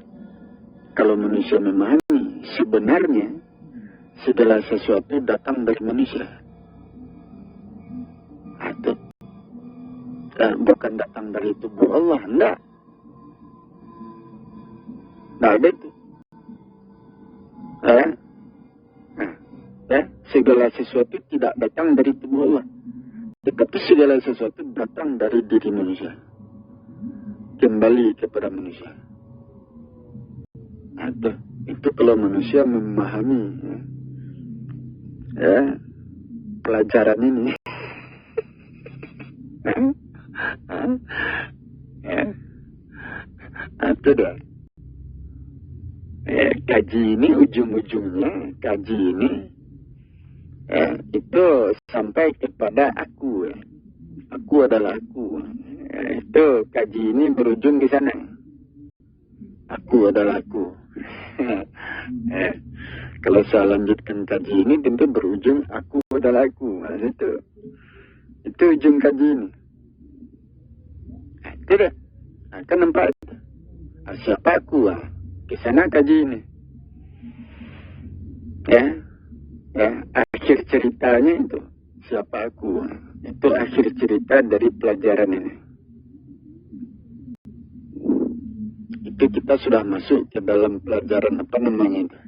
Kalau manusia memahami, sebenarnya segala sesuatu datang dari manusia. Atau bukan datang dari tubuh Allah, enggak. Nah, ada itu. Segala sesuatu tidak datang dari tubuh Allah, tetapi segala sesuatu datang dari diri manusia, kembali kepada manusia. Atau itu kalau manusia memahami pelajaran ini. Atau dah kaji ini ujung-ujungnya kaji ini itu sampai kepada aku. Aku adalah aku. Itu kaji ini berujung di sana. Aku adalah aku. Kalau saya lanjutkan kaji ini tentu berujung aku adalah aku. Itu ujung kaji ini. Itu dah. Kan nampak itu. Siapa aku? Ke sana kaji ini. Akhir ceritanya itu siapa aku. Itu akhir cerita dari pelajaran ini. Itu kita sudah masuk ke dalam pelajaran apa namanya itu.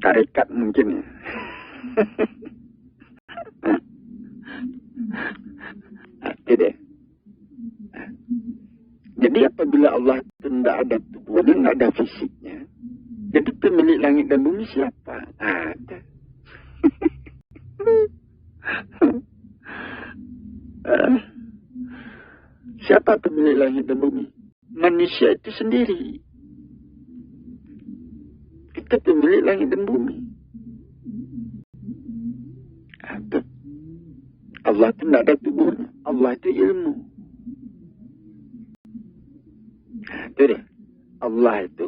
Tarekat mungkin ya. Itu deh. Jadi apabila Allah itu tidak ada tubuhnya, tidak ada fisiknya, jadi pemilik langit dan bumi siapa? Ada. Siapa pemilik langit dan bumi? Manusia itu sendiri. Kita pemilik langit dan bumi. Ada. Allah itu tidak ada tubuhnya. Allah itu ilmu. Itu deh. Allah itu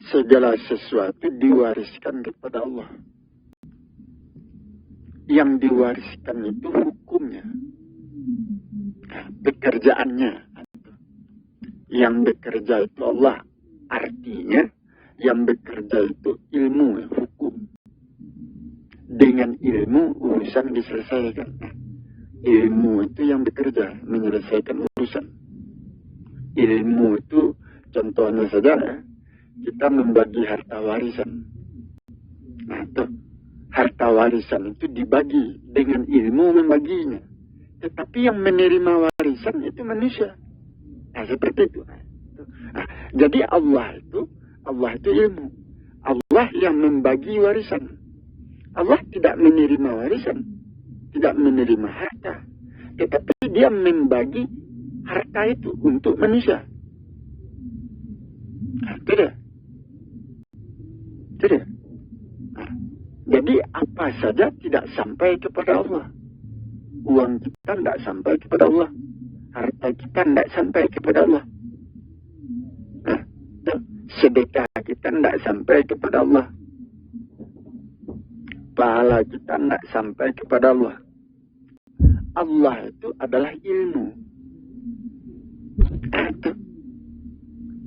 segala sesuatu diwariskan kepada Allah. Yang diwariskan itu hukumnya, pekerjaannya. Yang bekerja itu Allah. Artinya yang bekerja itu ilmu, hukum. Dengan ilmu urusan diselesaikan. Ilmu itu yang bekerja, menyelesaikan urusan. Ilmu itu contohnya saja, kita membagi harta warisan. Nah, itu harta warisan itu dibagi dengan ilmu membaginya. Tetapi yang menerima warisan itu manusia. Nah, seperti itu. Jadi Allah itu ilmu. Allah yang membagi warisan. Allah tidak menerima warisan, tidak menerima harta, tetapi dia membagi harta itu untuk manusia. Tidak. Jadi apa saja tidak sampai kepada Allah. Uang kita tidak sampai kepada Allah. Harta kita tidak sampai kepada Allah. Sedekah kita tidak sampai kepada Allah. Pahala kita tidak sampai kepada Allah. Allah itu adalah ilmu.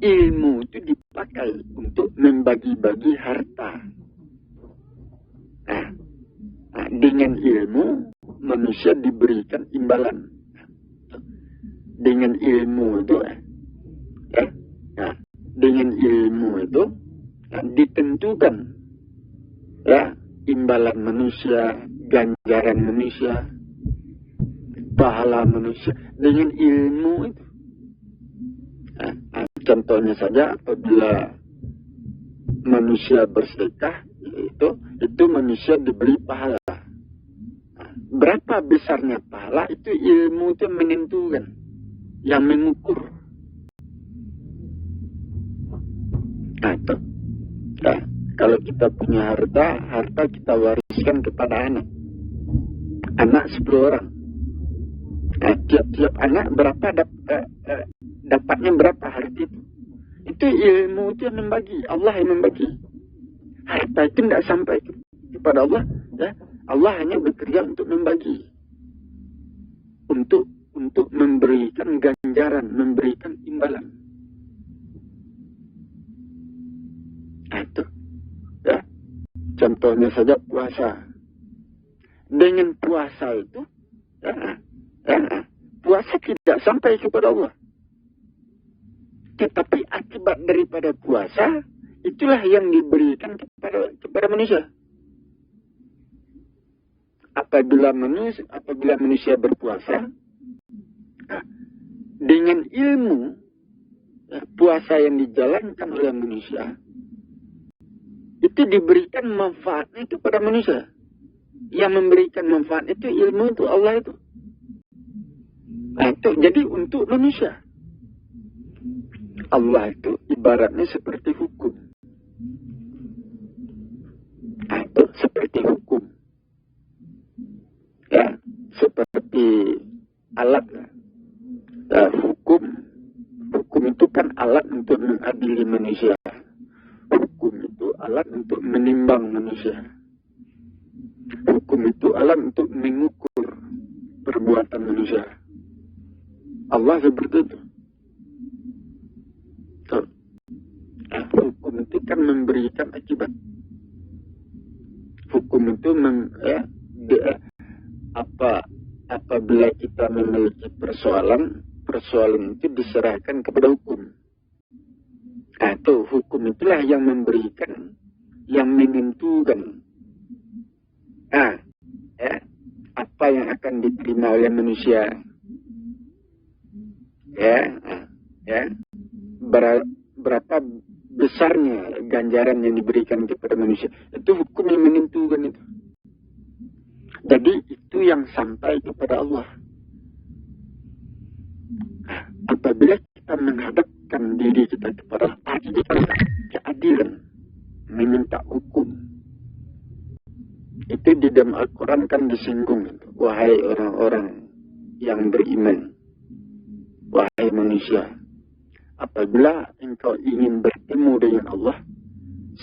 Ilmu itu dipakai untuk membagi-bagi harta. Dengan ilmu manusia diberikan imbalan. Dengan ilmu itu, dengan ilmu itu ditentukan imbalan manusia, ganjaran manusia, pahala manusia dengan ilmu itu. Contohnya saja apabila manusia bersedekah, itu manusia diberi pahala. Berapa besarnya pahala itu ilmu itu menentukan, yang mengukur. Kalau kita punya harta kita wariskan kepada anak. anak 10 orang. Nah, tiap-tiap anak berapa dapatnya berapa harta itu. Itu ilmu itu yang membagi, Allah yang membagi. Harta itu tidak sampai kepada Allah, ya. Allah hanya bekerja untuk membagi, untuk memberikan ganjaran, memberikan imbalan. Nah, itu, ya. Contohnya saja puasa. Dengan puasa itu, puasa tidak sampai kepada Allah. Tetapi akibat daripada puasa, itulah yang diberikan kepada manusia. Apabila manusia berpuasa, dengan ilmu puasa yang dijalankan oleh manusia, itu diberikan manfaatnya kepada manusia. Yang memberikan manfaat itu ilmu itu Allah itu. Nah, itu jadi untuk manusia. Allah itu ibaratnya seperti hukum. Nah, itu seperti hukum. Ya, seperti alat. Ya, hukum itu kan alat untuk mengadili manusia. Hukum itu alat untuk menimbang manusia. Hukum itu alat untuk mengukur perbuatan manusia. Allah seperti itu. Hukum itu kan memberikan akibat. Hukum itu apabila kita memiliki persoalan itu diserahkan kepada hukum. Nah, itu hukum itulah yang memberikan, yang menentukan apa yang akan diterima oleh manusia. Berapa besarnya ganjaran yang diberikan kepada manusia. Itu hukum yang menentukan itu. Jadi itu yang sampai kepada Allah. Apabila kita menghadapkan diri kita kepada keadilan, meminta hukum, itu di dalam Al-Quran kan disinggung. Wahai orang-orang yang beriman, wahai manusia, apabila engkau ingin bertemu dengan Allah,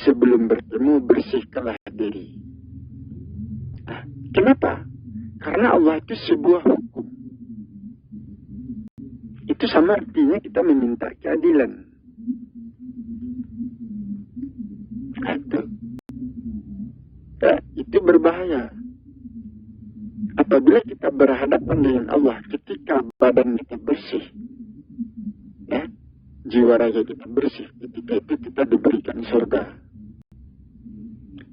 sebelum bertemu bersihkanlah diri. Kenapa? Karena Allah itu sebuah hukum. Itu sama artinya kita meminta keadilan. Itu berbahaya. Apabila kita berhadapan dengan Allah ketika badan kita bersih, jiwa raga kita bersih, ketika itu kita diberikan surga.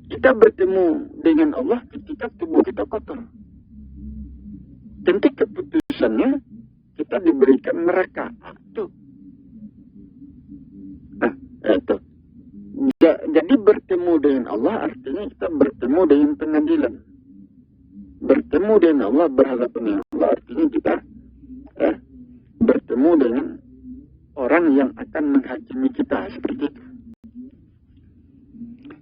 Kita bertemu dengan Allah ketika tubuh kita kotor. Tentu keputusannya kita diberikan neraka. Itu. Itu. Jadi bertemu dengan Allah artinya kita bertemu dengan pengadilan. Bertemu dengan Allah, berhadapan dengan Allah artinya kita bertemu dengan orang yang akan menghakimi kita seperti itu.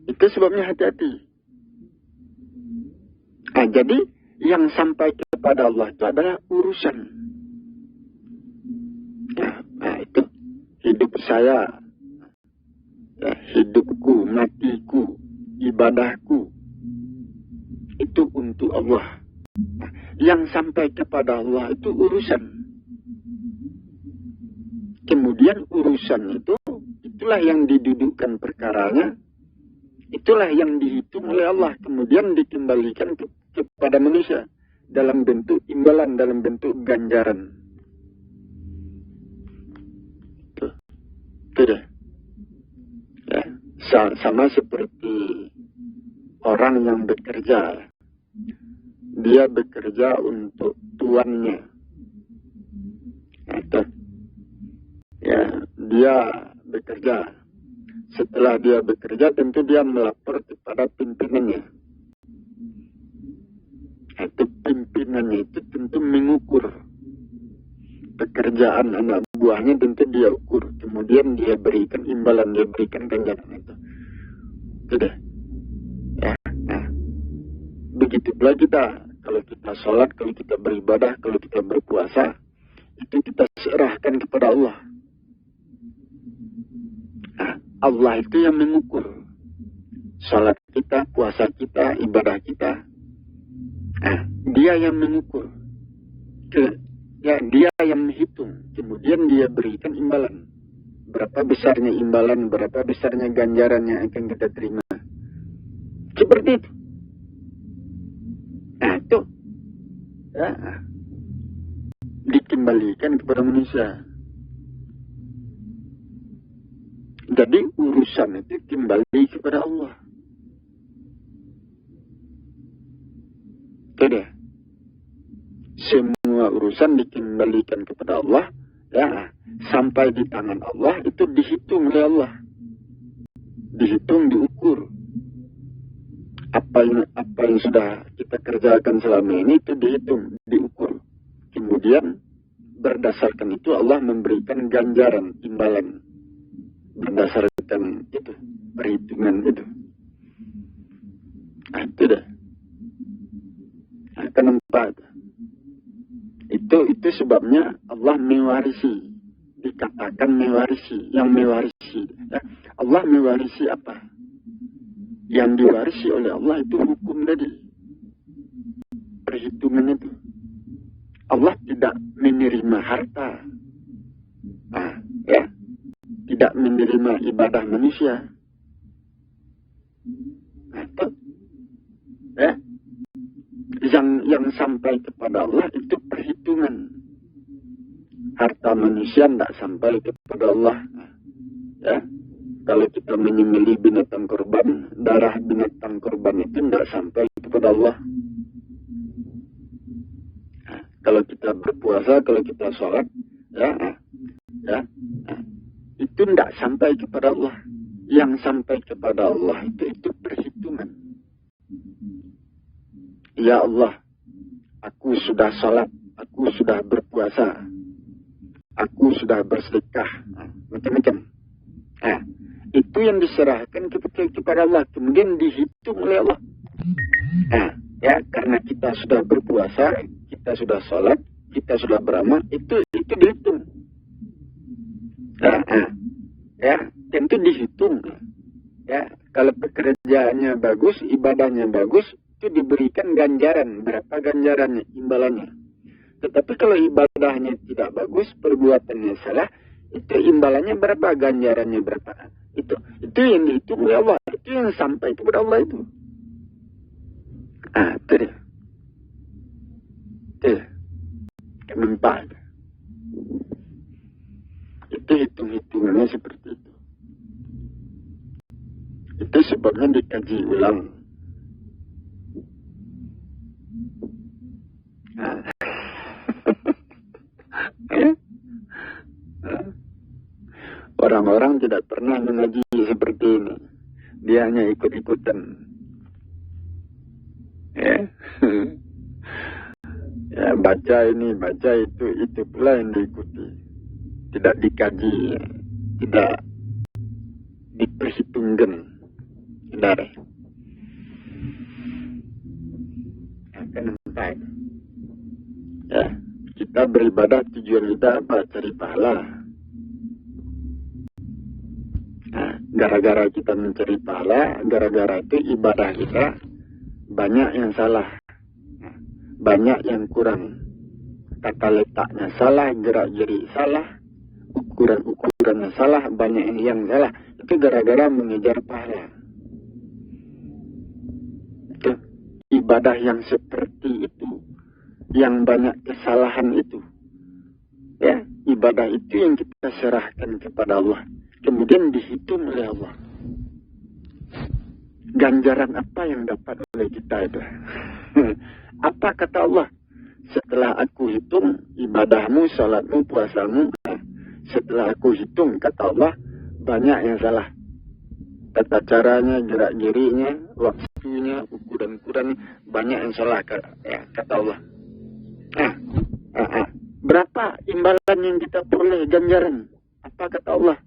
Itu sebabnya hati-hati. Jadi yang sampai kepada Allah itu adalah urusan. Itu hidup saya, hidupku, matiku, ibadahku, itu untuk Allah. Yang sampai kepada Allah itu urusan. Kemudian urusan itu, itulah yang didudukkan perkaranya, itulah yang dihitung oleh Allah, kemudian dikembalikan kepada manusia dalam bentuk imbalan, dalam bentuk ganjaran. Itu deh. Sama seperti orang yang bekerja. Dia bekerja untuk tuannya. Dia bekerja. Setelah dia bekerja, tentu dia melapor kepada pimpinannya. Pimpinannya itu tentu mengukur pekerjaan anak buahnya, tentu dia ukur. Kemudian dia berikan imbalan, dia berikan ganjaran itu. Sudah. Begitu pula kita kalau kita sholat, kalau kita beribadah, kalau kita berpuasa, itu kita serahkan kepada Allah. Nah, Allah itu yang mengukur sholat kita, puasa kita, ibadah kita. Nah, dia yang mengukur. Ya, dia yang menghitung. Kemudian dia berikan imbalan. Berapa besarnya imbalan, berapa besarnya ganjaran yang akan kita terima. Seperti itu. Nah, itu. Ya, dikembalikan kepada manusia. Jadi urusan itu kembali kepada Allah. Itu dia. Semua urusan dikembalikan kepada Allah. Ya, sampai di tangan Allah itu dihitung oleh Allah. Dihitung, diukur. Apa yang sudah kita kerjakan selama ini itu dihitung, diukur. Kemudian berdasarkan itu Allah memberikan ganjaran, imbalan. Berdasarkan itu, perhitungan itu. Nah, itu dah. Akan nampak. Itu sebabnya Allah mewarisi. Dikatakan mewarisi. Yang mewarisi. Ya. Allah mewarisi apa? Yang diwarisi oleh Allah itu hukum tadi. Perhitungan itu. Allah tidak menerima harta. Nah, ya. Tidak menerima ibadah manusia. Nah, itu. Ya. Yang sampai kepada Allah itu perhitungan. Harta manusia tidak sampai kepada Allah. Ya. Kalau kita menyembelih binatang korban, darah binatang korban itu tidak sampai kepada Allah. Nah, kalau kita berpuasa, kalau kita sholat, itu tidak sampai kepada Allah. Yang sampai kepada Allah itu perhitungan. Ya Allah, aku sudah sholat, aku sudah berpuasa, aku sudah bersedekah, macam-macam. Nah, itu yang diserahkan kepada Allah, kemudian dihitung oleh Allah. Nah, ya, karena kita sudah berpuasa, kita sudah sholat, kita sudah beramal, itu dihitung. Ya, tentu dihitung. Ya, kalau pekerjaannya bagus, ibadahnya bagus, itu diberikan ganjaran. Berapa ganjarannya, imbalannya. Tetapi kalau ibadahnya tidak bagus, perbuatannya salah, itu imbalannya berapa, ganjarannya berapa. Itu yang dihitung oleh Allah. Itu yang sampai kepada Allah itu. Ah, itu dia. Itu dia. Kenapa? Itu hitung-hitungannya seperti itu. Itu sebabnya dikaji ulang. Orang-orang tidak pernah mengaji seperti ini. Dia hanya ikut-ikutan. Ya, baca ini, baca itu pula yang diikuti. Tidak dikaji, tidak diperhitungkan. Saudara. Akan nampak. Ya, kita beribadah tujuan kita apa? Cari pahala. Nah, gara-gara kita mencari pahala, gara-gara itu ibadah kita banyak yang salah, banyak yang kurang. Tata letaknya salah, gerak-gerik salah, ukuran-ukurannya salah, banyak yang salah. Itu gara-gara mengejar pahala. Itu ibadah yang seperti itu, yang banyak kesalahan itu. Ya, ibadah itu yang kita serahkan kepada Allah. Kemudian dihitung oleh Allah. Ganjaran apa yang dapat oleh kita itu? Apa kata Allah? Setelah aku hitung ibadahmu, salatmu, puasamu, setelah aku hitung, kata Allah, banyak yang salah. Tata caranya, gerak-geriknya, waktunya, ukuran-ukurannya, banyak yang salah, kata Allah. Berapa imbalan yang kita peroleh ganjaran? Apa kata Allah?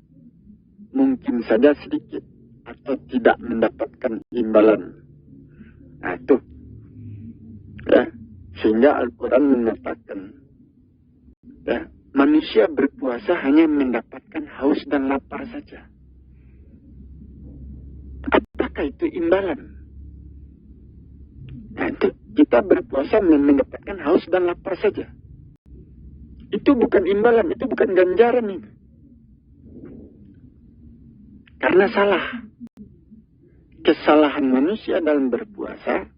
Mungkin saja sedikit atau tidak mendapatkan imbalan. Nah, itu. Ya, Sehingga Al-Quran mengatakan, ya, manusia berpuasa hanya mendapatkan haus dan lapar saja. Apakah itu imbalan? Nah, itu kita berpuasa mendapatkan haus dan lapar saja. Itu bukan imbalan, itu bukan ganjaran itu. Karena salah. Kesalahan manusia dalam berpuasa,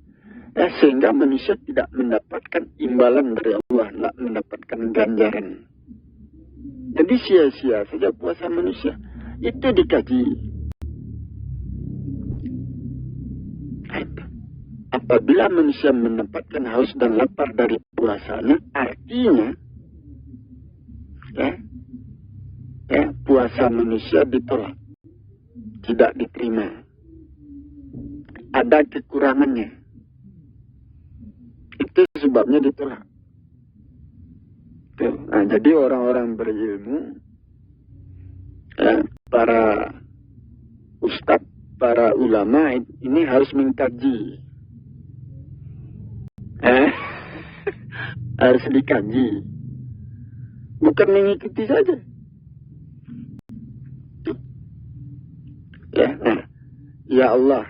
ya, sehingga manusia tidak mendapatkan imbalan dari Allah, tidak mendapatkan ganjaran. Jadi sia-sia saja puasa manusia. Itu dikaji. Apabila manusia mendapatkan haus dan lapar dari puasanya, artinya puasa manusia ditolak, tidak diterima. Ada kekurangannya. Itu sebabnya ditolak. Nah, jadi orang-orang berilmu, para ustadz, para ulama ini harus mengkaji. Harus dikaji. Bukan mengikuti saja. Ya Allah,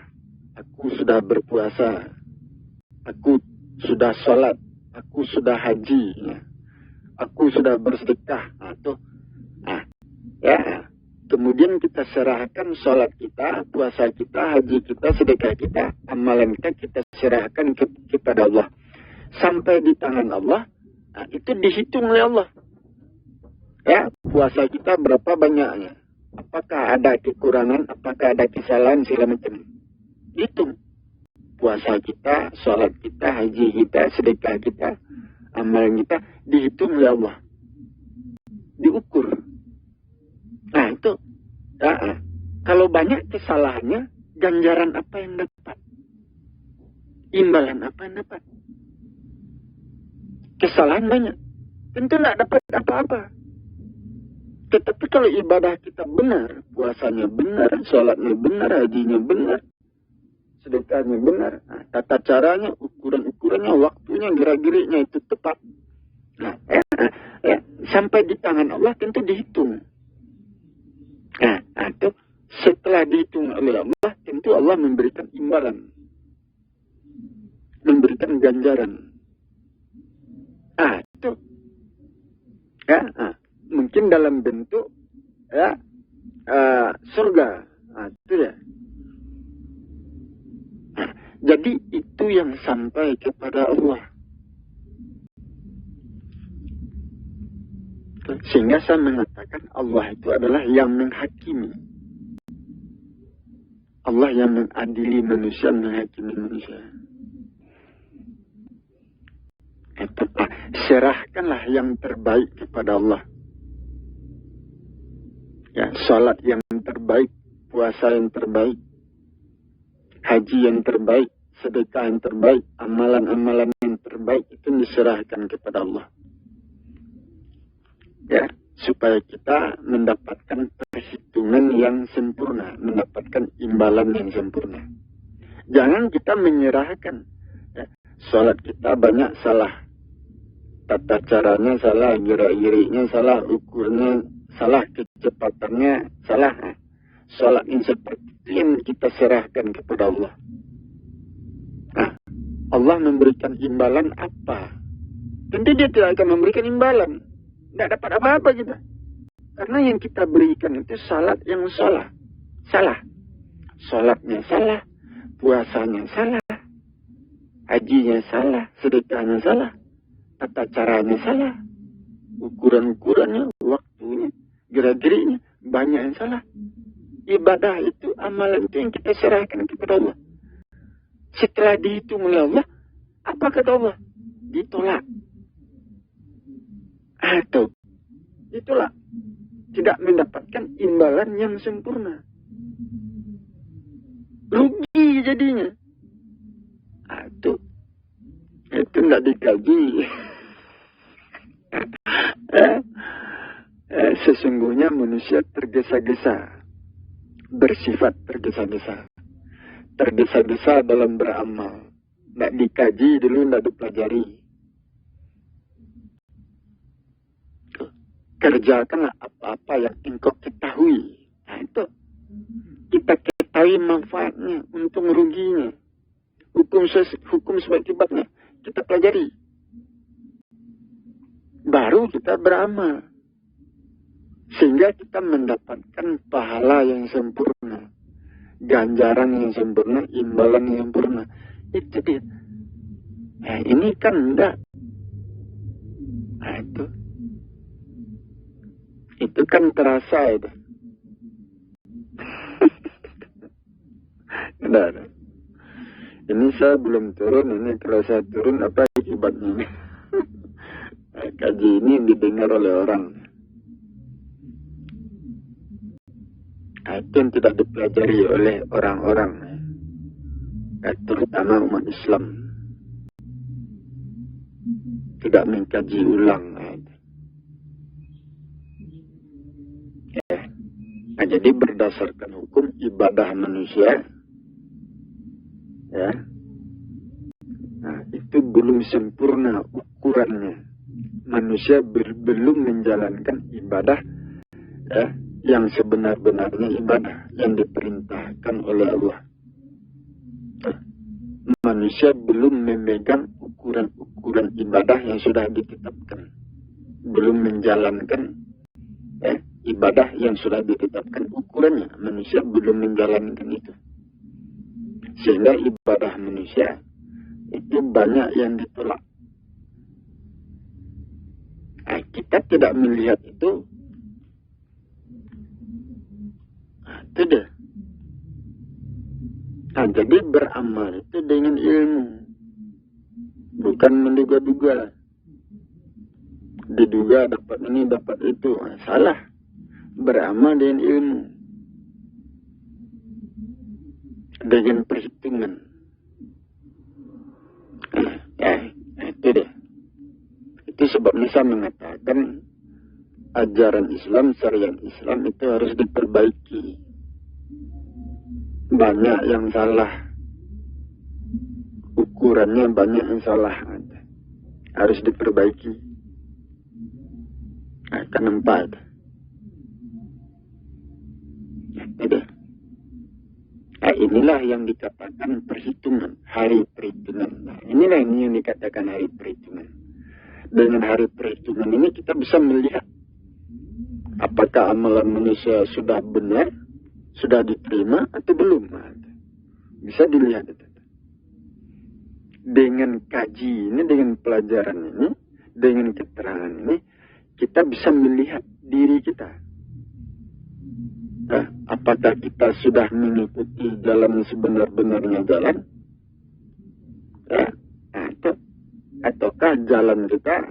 aku sudah berpuasa, aku sudah sholat, aku sudah haji, aku sudah bersedekah. Kemudian kita serahkan sholat kita, puasa kita, haji kita, sedekah kita, amalan kita serahkan kepada Allah. Sampai di tangan Allah, itu dihitung oleh Allah. Ya, puasa kita berapa banyaknya? Apakah ada kekurangan, apakah ada kesalahan, segala macam. Hitung. Puasa kita, sholat kita, haji kita, sedekah kita, amalan kita, dihitung oleh Allah. Diukur. Nah, itu. Kalau banyak kesalahannya, ganjaran apa yang dapat? Imbalan apa yang dapat? Kesalahan banyak. Tentu tidak dapat apa-apa. Tetapi kalau ibadah kita benar, puasanya benar, sholatnya benar, hajinya benar, sedekahnya benar, tata caranya, ukuran-ukurannya, waktunya, gerak-geriknya itu tepat. Sampai di tangan Allah tentu dihitung. Itu setelah dihitung oleh Allah, tentu Allah memberikan imbalan, memberikan ganjaran. Itu. Mungkin dalam bentuk surga. Itu ya. Jadi itu yang sampai kepada Allah. Sehingga saya mengatakan Allah itu adalah yang menghakimi. Allah yang mengadili manusia, menghakimi manusia. Serahkanlah yang terbaik kepada Allah. Ya, salat yang terbaik, puasa yang terbaik, haji yang terbaik, sedekah yang terbaik, amalan-amalan yang terbaik itu diserahkan kepada Allah. Ya, supaya kita mendapatkan perhitungan yang sempurna, mendapatkan imbalan yang sempurna. Jangan kita menyerahkan. Ya, salat kita banyak salah. Tata caranya salah, gerak-geriknya salah, ukurnya salah, kecepatannya salah. Salat yang seperti itu yang kita serahkan kepada Allah. Allah memberikan imbalan apa? Tentu dia tidak akan memberikan imbalan. Tidak dapat apa-apa kita. Karena yang kita berikan itu salat yang salah. Salah. Salatnya salah. Puasanya salah. Hajinya salah. Sedekahnya salah. Tata caranya salah. Ukuran-ukurannya, waktunya, gerak-geriknya, banyak yang salah. Ibadah itu, amalan itu yang kita serahkan kepada Allah. Setelah dihitung oleh Allah, apa kata Allah? Ditolak. Atau itulah tidak mendapatkan imbalan yang sempurna. Rugi jadinya. Itu tidak dikaji. Sesungguhnya manusia tergesa-gesa, bersifat tergesa-gesa, tergesa-gesa dalam beramal. Tidak dikaji dulu, tidak dipelajari. Kerjakanlah apa-apa yang engkau ketahui. Nah, itu kita ketahui manfaatnya, untung ruginya, hukum sebab akibatnya kita pelajari. Baru kita beramal. Sehingga kita mendapatkan pahala yang sempurna. Ganjaran yang sempurna, imbalan yang sempurna. Itu dia. Nah, ini kan enggak. Nah, itu kan terasa itu. Nah. Ini saya belum turun, ini kalau saya turun apa akibatnya? Kaji ini didengar oleh orang. Itu yang tidak dipelajari oleh orang-orang, terutama umat Islam. Tidak mengkaji ulang. Nah, jadi berdasarkan hukum ibadah manusia, ya, nah, itu belum sempurna ukurannya. Manusia belum menjalankan ibadah, ya, yang sebenar-benarnya ibadah yang diperintahkan oleh Allah. Manusia belum memegang ukuran-ukuran ibadah yang sudah ditetapkan, belum menjalankan, ya, ibadah yang sudah ditetapkan ukurannya. Manusia belum menjalankan itu, sehingga ibadah manusia itu banyak yang ditolak. Nah, kita tidak melihat itu. Nah, itu deh. Nah, jadi beramal itu dengan ilmu, bukan menduga-duga. Diduga dapat ini, dapat itu. Nah, salah. Beramal dengan ilmu, dengan perhitungan. Itu deh. Itu sebabnya saya mengatakan ajaran Islam, syariat Islam itu harus diperbaiki. Banyak yang salah. Ukurannya banyak yang salah. Harus diperbaiki. Akan nampak. Itu. Nah, inilah yang dikatakan perhitungan, hari perhitungan. Nah, inilah ini yang dikatakan hari perhitungan. Dengan hari perhitungan ini kita bisa melihat apakah amalan manusia sudah benar, sudah diterima atau belum. Nah, bisa dilihat itu. Dengan kaji ini, dengan pelajaran ini, dengan keterangan ini, kita bisa melihat diri kita. Nah, apakah kita sudah mengikuti jalan sebenar-benarnya jalan? Ya, ataukah jalan kita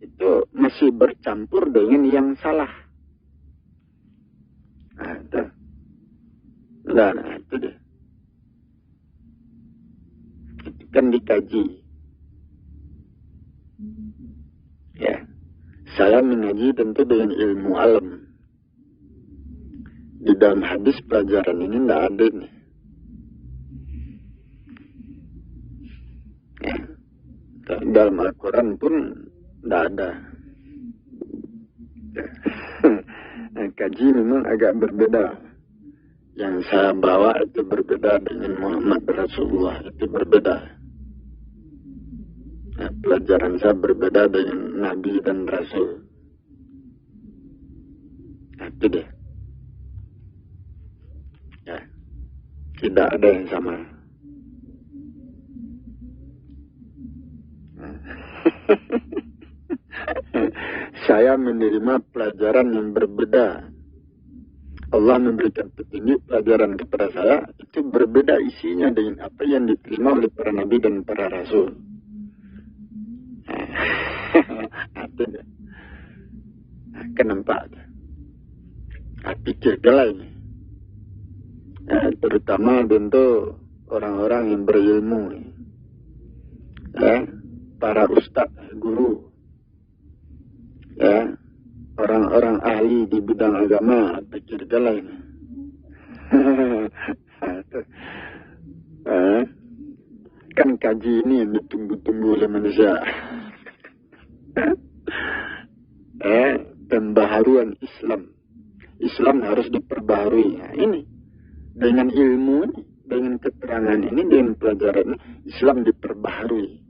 itu masih bercampur dengan yang salah? Nah, itu. Nah, itu deh. Itu kan dikaji. Ya, saya mengaji tentu dengan ilmu alam. Di dalam hadis pelajaran ini tidak ada nih. Ya. Dalam Al-Quran pun tidak ada. Ya. Kaji memang agak berbeda. Yang saya bawa itu berbeda dengan Muhammad Rasulullah, itu berbeda. Ya, pelajaran saya berbeda dengan Nabi dan Rasul. Nah, itu deh. Ya, tidak ada yang sama. Saya menerima pelajaran yang berbeda. Allah memberikan petunjuk pelajaran kepada saya, itu berbeda isinya dengan apa yang diterima oleh para nabi dan para rasul. Kenapa? Pikir lain. Ya, terutama tentu orang-orang yang berilmu, ya, para ustadz, guru, ya, orang-orang ahli di bidang agama, pikir lain. Kan kaji ini yang ditunggu-tunggu oleh manusia. pembaharuan Islam. Islam harus diperbaharui. Nah, ini dengan ilmu ini, dengan keterangan ini, dengan pelajaran ini, Islam diperbaharui.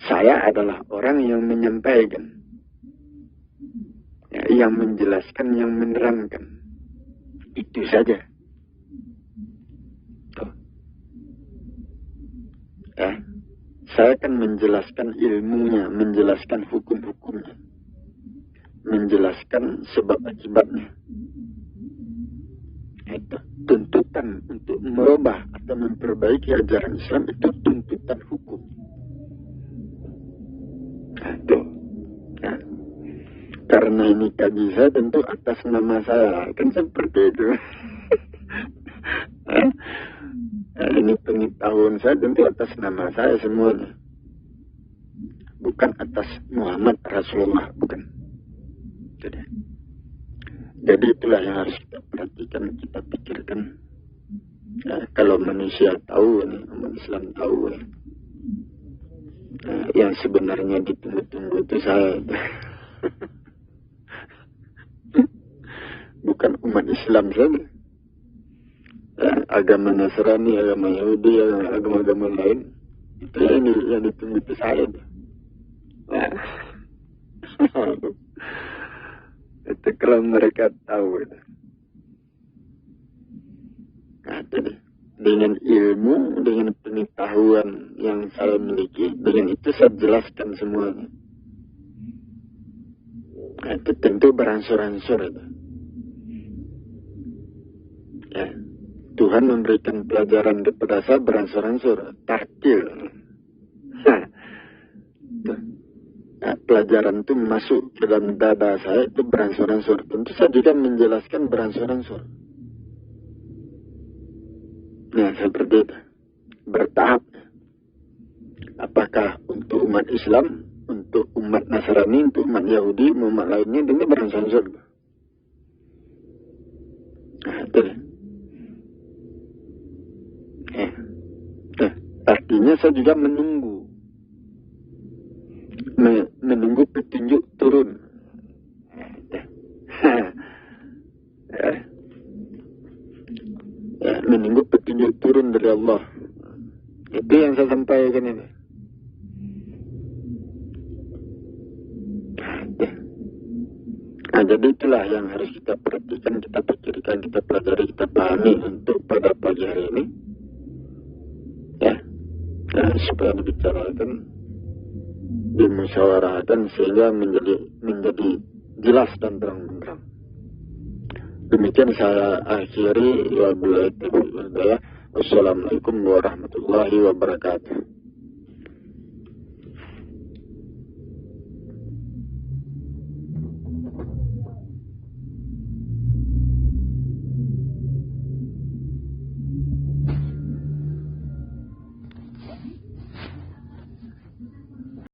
Saya adalah orang yang menyampaikan, ya, yang menjelaskan, yang menerangkan. Itu saja. Tuh. Ya, saya akan menjelaskan ilmunya, menjelaskan hukum-hukumnya, menjelaskan sebab akibatnya. Itu tuntutan untuk merubah atau memperbaiki ajaran Islam, itu tuntutan hukum. Itu. Ya. Karena ini kaji saya tentu atas nama saya, kan seperti itu. Ini pengetahuan saya tentu atas nama saya semuanya, bukan atas Muhammad Rasulullah, bukan. Jadi itulah yang harus kita perhatikan, kita pikirkan. Ya, kalau manusia tahu, umat Islam tahu, ya. Yang sebenarnya ditunggu-tunggu itu saya. Bukan umat Islam saja. Ya, agama Nasrani, agama Yahudi, agama-agama lain, itu yang ditunggu itu saya. Ya. Itu kalau mereka tahu itu. Nah, jadi dengan ilmu, dengan pengetahuan yang saya miliki, dengan itu saya jelaskan semuanya. Nah, itu tentu beransur-ansur itu. Ya, Tuhan memberikan pelajaran kepada saya beransur-ansur, tartil. Nah, pelajaran itu masuk ke dalam dada saya itu beransur-ansur. Tentu saya juga menjelaskan beransur-ansur. Nah, seperti itu. Bertahap. Apakah untuk umat Islam, untuk umat Nasrani, untuk umat Yahudi, umat lainnya, ini beransur-ansur. Nah, itu. Nah, artinya saya juga menunggu petunjuk turun. Ya, menunggu petunjuk turun dari Allah. Itu yang saya sampaikan ini. Nah, jadi itulah yang harus kita perhatikan, kita pikirkan, kita pelajari, kita pahami untuk pada pagi hari ini. Ya, supaya dibicarakan, dimusyawarahkan sehingga menjadi jelas dan terang-terang. Demikian saya akhiri. Wassalamualaikum warahmatullahi wabarakatuh.